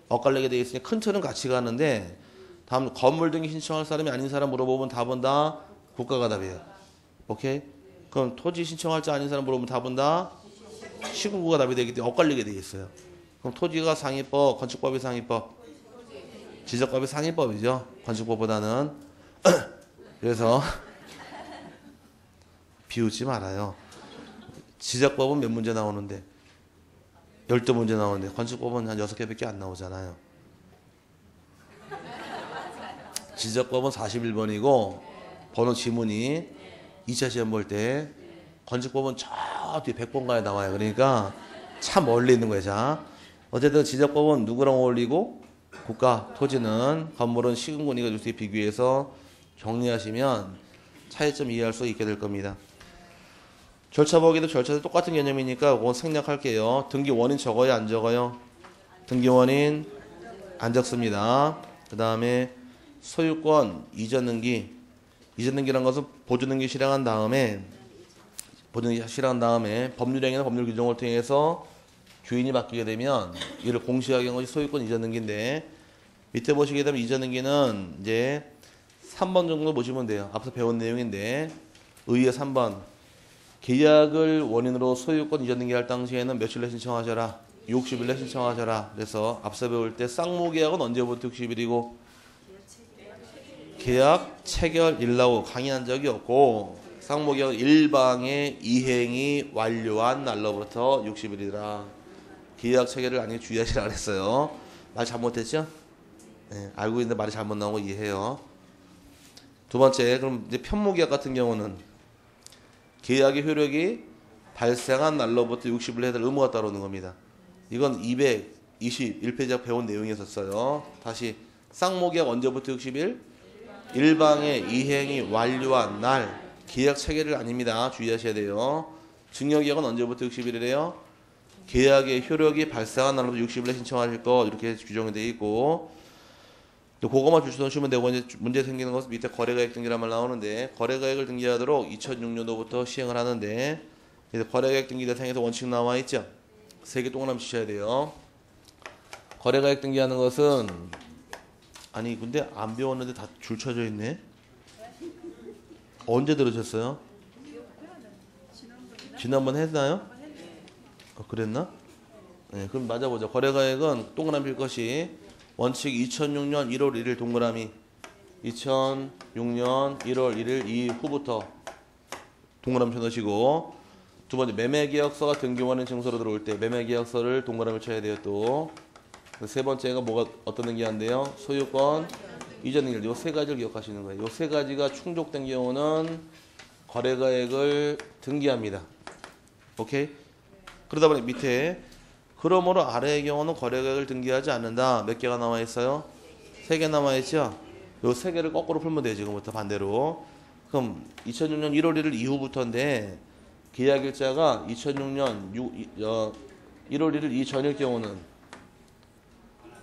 엇갈리게 되어 있으니 큰 틀은 같이 가는데 다음 건물 등기 신청할 사람이 아닌 사람 물어보면 답은 다 국가가 답이에요. 오케이? 그럼 토지 신청할 자 아닌 사람 물어보면 답은 다 시군구가 답이 되기 때문에 엇갈리게 되어 있어요. 그럼 토지가 상위법, 건축법이 상위법, 지적법이 상위법이죠. 건축법보다는. 그래서 비웃지 말아요. 지적법은 몇 문제 나오는데 12문제 나오는데 건축법은 한 6개밖에 안 나오잖아요. 지적법은 41번이고 번호 지문이 2차 시험 볼 때 건축법은 저 뒤에 100번가에 나와요. 그러니까 참 멀리 있는 거예요. 자, 어쨌든 지적법은 누구랑 어울리고 국가, 토지는 건물은 시군군 이거 둘이 비교해서 정리하시면 차이점 이해할 수 있게 될 겁니다. 절차 보기도 절차도 똑같은 개념이니까 그건 생략할게요. 등기 원인 적어요, 안 적어요? 등기 원인 안 적습니다. 그 다음에 소유권 이전 등기. 이전 등기란 것은 보존 등기 실행한 다음에 법률행위나 법률 규정을 통해서 주인이 바뀌게 되면 이를 공시하게 한 것이 소유권 이전 등기인데, 밑에 보시게 되면 이전 등기는 이제 3번 정도 보시면 돼요. 앞서 배운 내용인데, 의의 3번. 계약을 원인으로 소유권 이전 등기할 당시에는 며칠 내 신청하셔라. 60일 내 신청하셔라. 그래서 앞서 배울 때 쌍무계약은 언제부터 60일이고 계약 체결일라고 강의한 적이 없고, 쌍무계약은 일방의 이행이 완료한 날로부터 60일이라 계약 체결을 아니게 주의하시라 그랬어요. 말 잘못했죠? 네, 알고 있는데 말이 잘못 나온 거 이해해요. 두 번째, 그럼 이제 편무계약 같은 경우는 계약의 효력이 발생한 날로부터 60일 해야 될 의무가 따르는 겁니다. 이건 221페이지 배운 내용이었어요. 다시 쌍무계약 언제부터 60일? 일방의 이행이 완료한 날. 계약 체결일 아닙니다. 주의하셔야 돼요. 증여계약은 언제부터 60일이래요? 계약의 효력이 발생한 날로부터 60일에 신청하실 거 이렇게 규정이 되어 있고, 그거만 주시면 되고, 이제 문제 생기는 것은 밑에 거래가액 등기란 말 나오는데, 거래가액을 등기하도록 2006년도부터 시행을 하는데, 이제 거래가액 등기 대상에서 원칙 나와 있죠. 3개 동그라미 치셔야 돼요. 거래가액 등기하는 것은, 아니 근데 안 배웠는데 다 줄 쳐져 있네. 언제 들으셨어요? 지난번 했나요? 그랬나? 네, 그럼 맞아보자. 거래가액은 동그라미 필 것이 원칙 2006년 1월 1일 동그라미, 2006년 1월 1일 이후부터 동그라미 쳐넣으시고, 두 번째 매매계약서가 등기원인 증서로 들어올 때 매매계약서를 동그라미 쳐야 돼요. 또 세 번째가 뭐가 어떤 등기한대요? 소유권 이전 등기. 요 세 가지를 기억하시는 거예요. 요 세 가지가 충족된 경우는 거래가액을 등기합니다. 오케이? 그러다 보니 밑에 그러므로 아래의 경우는 거래가액을 등기하지 않는다. 몇 개가 나와 있어요? 3개 남아 있죠? 요 3개를 거꾸로 풀면 돼요. 지금부터 반대로. 그럼 2006년 1월 1일 이후부터인데, 계약일자가 2006년 1월 1일 이전일 경우는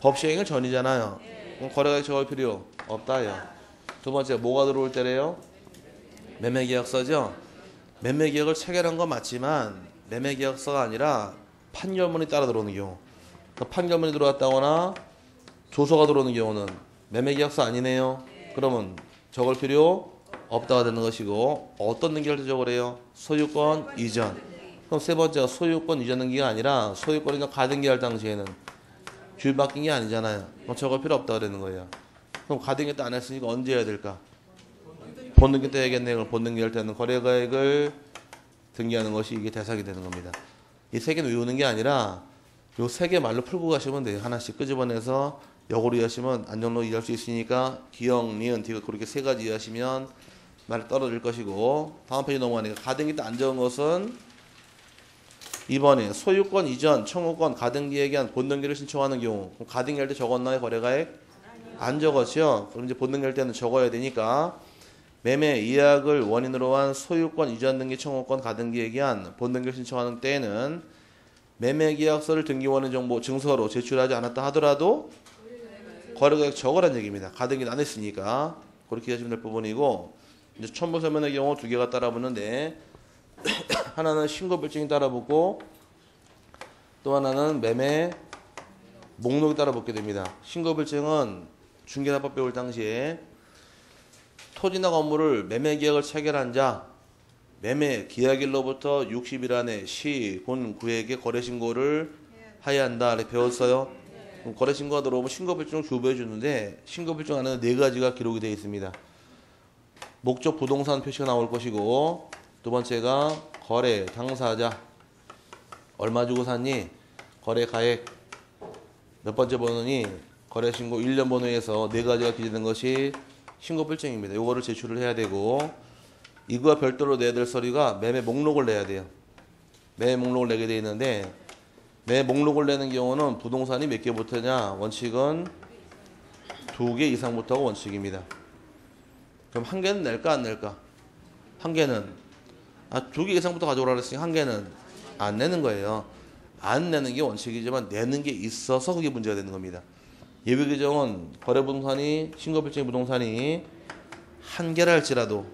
법시행일 전이잖아요. 그럼 거래가액 적을 필요 없다요. 두 번째, 뭐가 들어올 때래요? 매매계약서죠? 매매계약을 체결한 건 맞지만 매매계약서가 아니라 판결문이 따라 들어오는 경우, 판결문이 들어왔다거나 조서가 들어오는 경우는 매매계약서 아니네요. 그러면 적을 필요 없다가 되는 것이고, 어떤 등기할 때 적으래요? 소유권 이전. 그럼 세 번째가 소유권 이전 등기가 아니라 소유권이나 가등기할 당시에는 주인 바뀐 게 아니잖아요. 그럼 적을 필요 없다가 되는 거예요. 그럼 가등기 때 안 했으니까 언제 해야 될까? 본등기 때 해야겠네요. 그럼 본등기 할 때는 거래가액을 등기하는 것이 이게 대상이 되는 겁니다. 이 3개는 외우는 게 아니라 요 3개 말로 풀고 가시면 돼요. 하나씩 끄집어내서 역으로 이해하시면 안정로 이해할 수 있으니까 기억, 니은, 디귿 그렇게 3가지 이해하시면 말이 떨어질 것이고, 다음 페이지 넘어가니까 가등기 때 안 적은 것은 2번에 소유권 이전, 청구권, 가등기에 대한 본등기를 신청하는 경우. 그럼 가등기 할 때 적었나요? 거래가액? 안 적었죠? 그럼 이제 본등기 할 때는 적어야 되니까, 매매, 이약을 원인으로 한 소유권 이전 등기, 청구권, 가등기에 대한 본등기를 신청하는 때에는 매매계약서를 등기원인 정보 증서로 제출하지 않았다 하더라도 거래가액 적으라는 얘기입니다. 가등기는 안 했으니까. 그렇게 하시면 될 부분이고, 이제 첨부서면의 경우 2개가 따라붙는데, 하나는 신고별증이 따라붙고 또 하나는 매매 목록이 따라붙게 됩니다. 신고별증은 중개사법 배울 당시에 토지나 건물을 매매계약을 체결한 자, 매매 계약일로부터 60일 안에 시, 군, 구에게 거래신고를 하여야 한다. 이렇게 배웠어요. 그럼 거래신고가 들어오면 신고별증을 주부해 주는데, 신고별증 안에는 4가지가 기록이 되어 있습니다. 목적 부동산 표시가 나올 것이고, 두 번째가 거래 당사자, 얼마 주고 샀니? 거래 가액, 몇 번째 번호니? 거래 신고 1년 번호에서 4가지가 기재된 것이 신고필증입니다. 요거를 제출을 해야 되고, 이거와 별도로 내야 될 서류가 매매 목록을 내야 돼요. 매매 목록을 내게 되어 있는데, 매매 목록을 내는 경우는 부동산이 몇 개부터냐? 원칙은 2개 이상부터가 원칙입니다. 그럼 1개는 낼까 안 낼까? 한 개는 두 개 이상부터 가져오라 그랬으니 한 개는 안 내는 거예요. 안 내는 게 원칙이지만 내는 게 있어서 그게 문제가 되는 겁니다. 예외 규정은 거래부동산이 신고필증 부동산이 한 개라 할지라도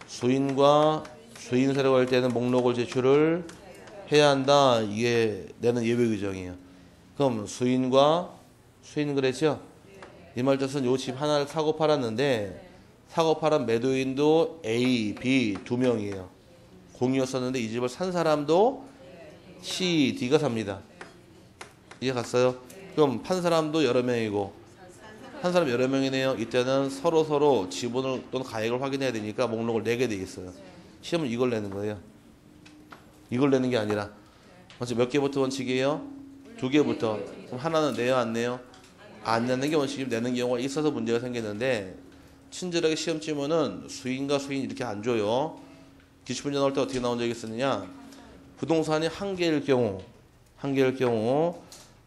수인과 수인세라고 할 때는 목록을 제출을 해야 한다. 이게 내는 예외 규정이에요. 그럼 수인 그랬죠? 이 말 뜻은 요 집 하나를 사고 팔았는데 사고 팔은 매도인도 A, B 두 명이에요. 공유였었는데 이 집을 산 사람도 C, D가 삽니다. 이해 갔어요? 그럼 판 사람도 여러 명이고 한 사람 여러 명이네요. 이때는 서로 지분을 또는 가액을 확인해야 되니까 목록을 내게 돼 있어요. 시험은 이걸 내는 거예요. 이걸 내는 게 아니라 몇 개부터 원칙이에요? 두 개부터. 그럼 하나는 내요, 안 내요? 안 내는 게 원칙이면 내는 경우가 있어서 문제가 생기는데 친절하게 시험 치면은 수인과 수인 이렇게 안 줘요. 기출문제 나올 때 어떻게 나온 적이 있었느냐? 부동산이 한 개일 경우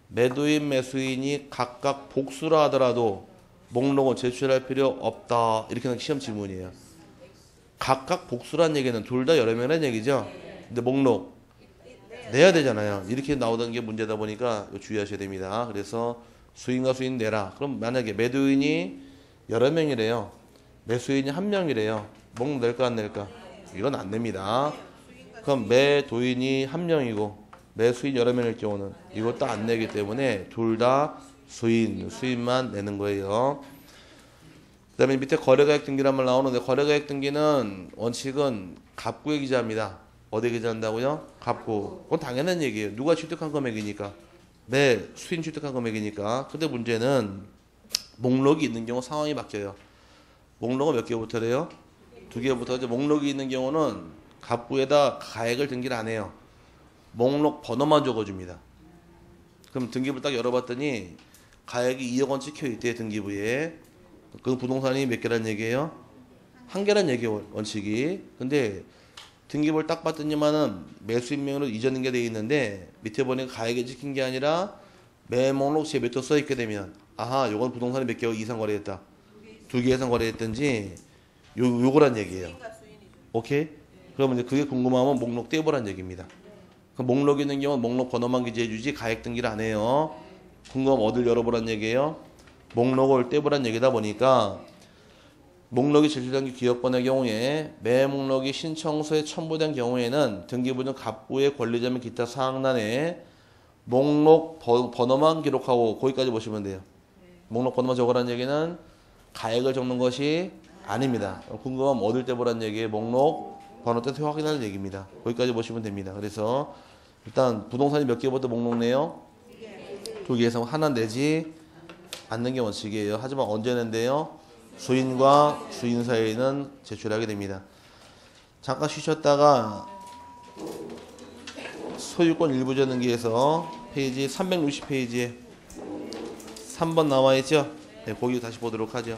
매도인, 매수인이 각각 복수라 하더라도 목록은 제출할 필요 없다. 이렇게 하는 시험 질문이에요. 각각 복수란 얘기는 둘 다 여러 명이라는 얘기죠. 근데 목록 내야 되잖아요. 이렇게 나오던 게 문제다 보니까 주의하셔야 됩니다. 그래서 수인과 수인 내라. 그럼 만약에 매도인이 여러 명이래요. 매수인이 한 명이래요. 목록 낼까 안 낼까? 이건 안 냅니다. 그럼 매도인이 한 명이고 매수인 여러 명일 경우는 이것도 안 내기 때문에 둘 다 수인만 내는 거예요. 그 다음에 밑에 거래가액 등기란 말 나오는데 거래가액 등기는 원칙은 갑구의 기재합니다. 어디에 기재한다고요? 갑구. 그건 당연한 얘기예요. 누가 취득한 금액이니까. 수인 취득한 금액이니까. 근데 문제는 목록이 있는 경우 상황이 바뀌어요. 목록은 몇 개부터래요? 두 개부터. 이제 목록이 있는 경우는 갑구에다 가액을 등기를 안 해요. 목록 번호만 적어줍니다. 그럼 등기부를 딱 열어봤더니 가액이 2억 원 찍혀 있대요. 등기부에. 그 부동산이 몇 개란 얘기예요? 한 개란 얘기예요. 원칙이. 근데 등기부를 딱 봤더니만은 매수인명으로 이전 등기돼 있는데 밑에 보니까 가액이 찍힌 게 아니라 매 목록 제 몇 도 써 있게 되면 요건 부동산이 몇 개 이상 거래했다. 두 개 이상 거래했든지 요거란 얘기예요. 오케이? 그러면 이제 그게 궁금하면 목록 떼보란 얘기입니다. 그 목록 있는 경우는 목록 번호만 기재해주지 가액 등기를 안 해요. 궁금하면 어딜 열어보란 얘기예요? 목록을 떼보란 얘기다 보니까 목록이 제출된 게 기업번의 경우에 매 목록이 신청서에 첨부된 경우에는 등기부는 갑부의 권리자 및 기타 사항란에 목록 번호만 기록하고 거기까지 보시면 돼요. 목록 번호만 적으라는 얘기는 가액을 적는 것이 아닙니다. 궁금하면 어딜 떼보란 얘기예요? 목록 번호 떼서 확인하는 얘기입니다. 거기까지 보시면 됩니다. 그래서 일단 부동산이 몇 개부터 목록 내요? 두 개에서 하나 내지 않는 게 원칙이에요. 하지만 언제 낸대요? 수인과 수인 사이에는 제출하게 됩니다. 잠깐 쉬셨다가 소유권 일부전 등기에서 페이지 360페이지에 3번 나와 있죠? 네, 거기 다시 보도록 하죠.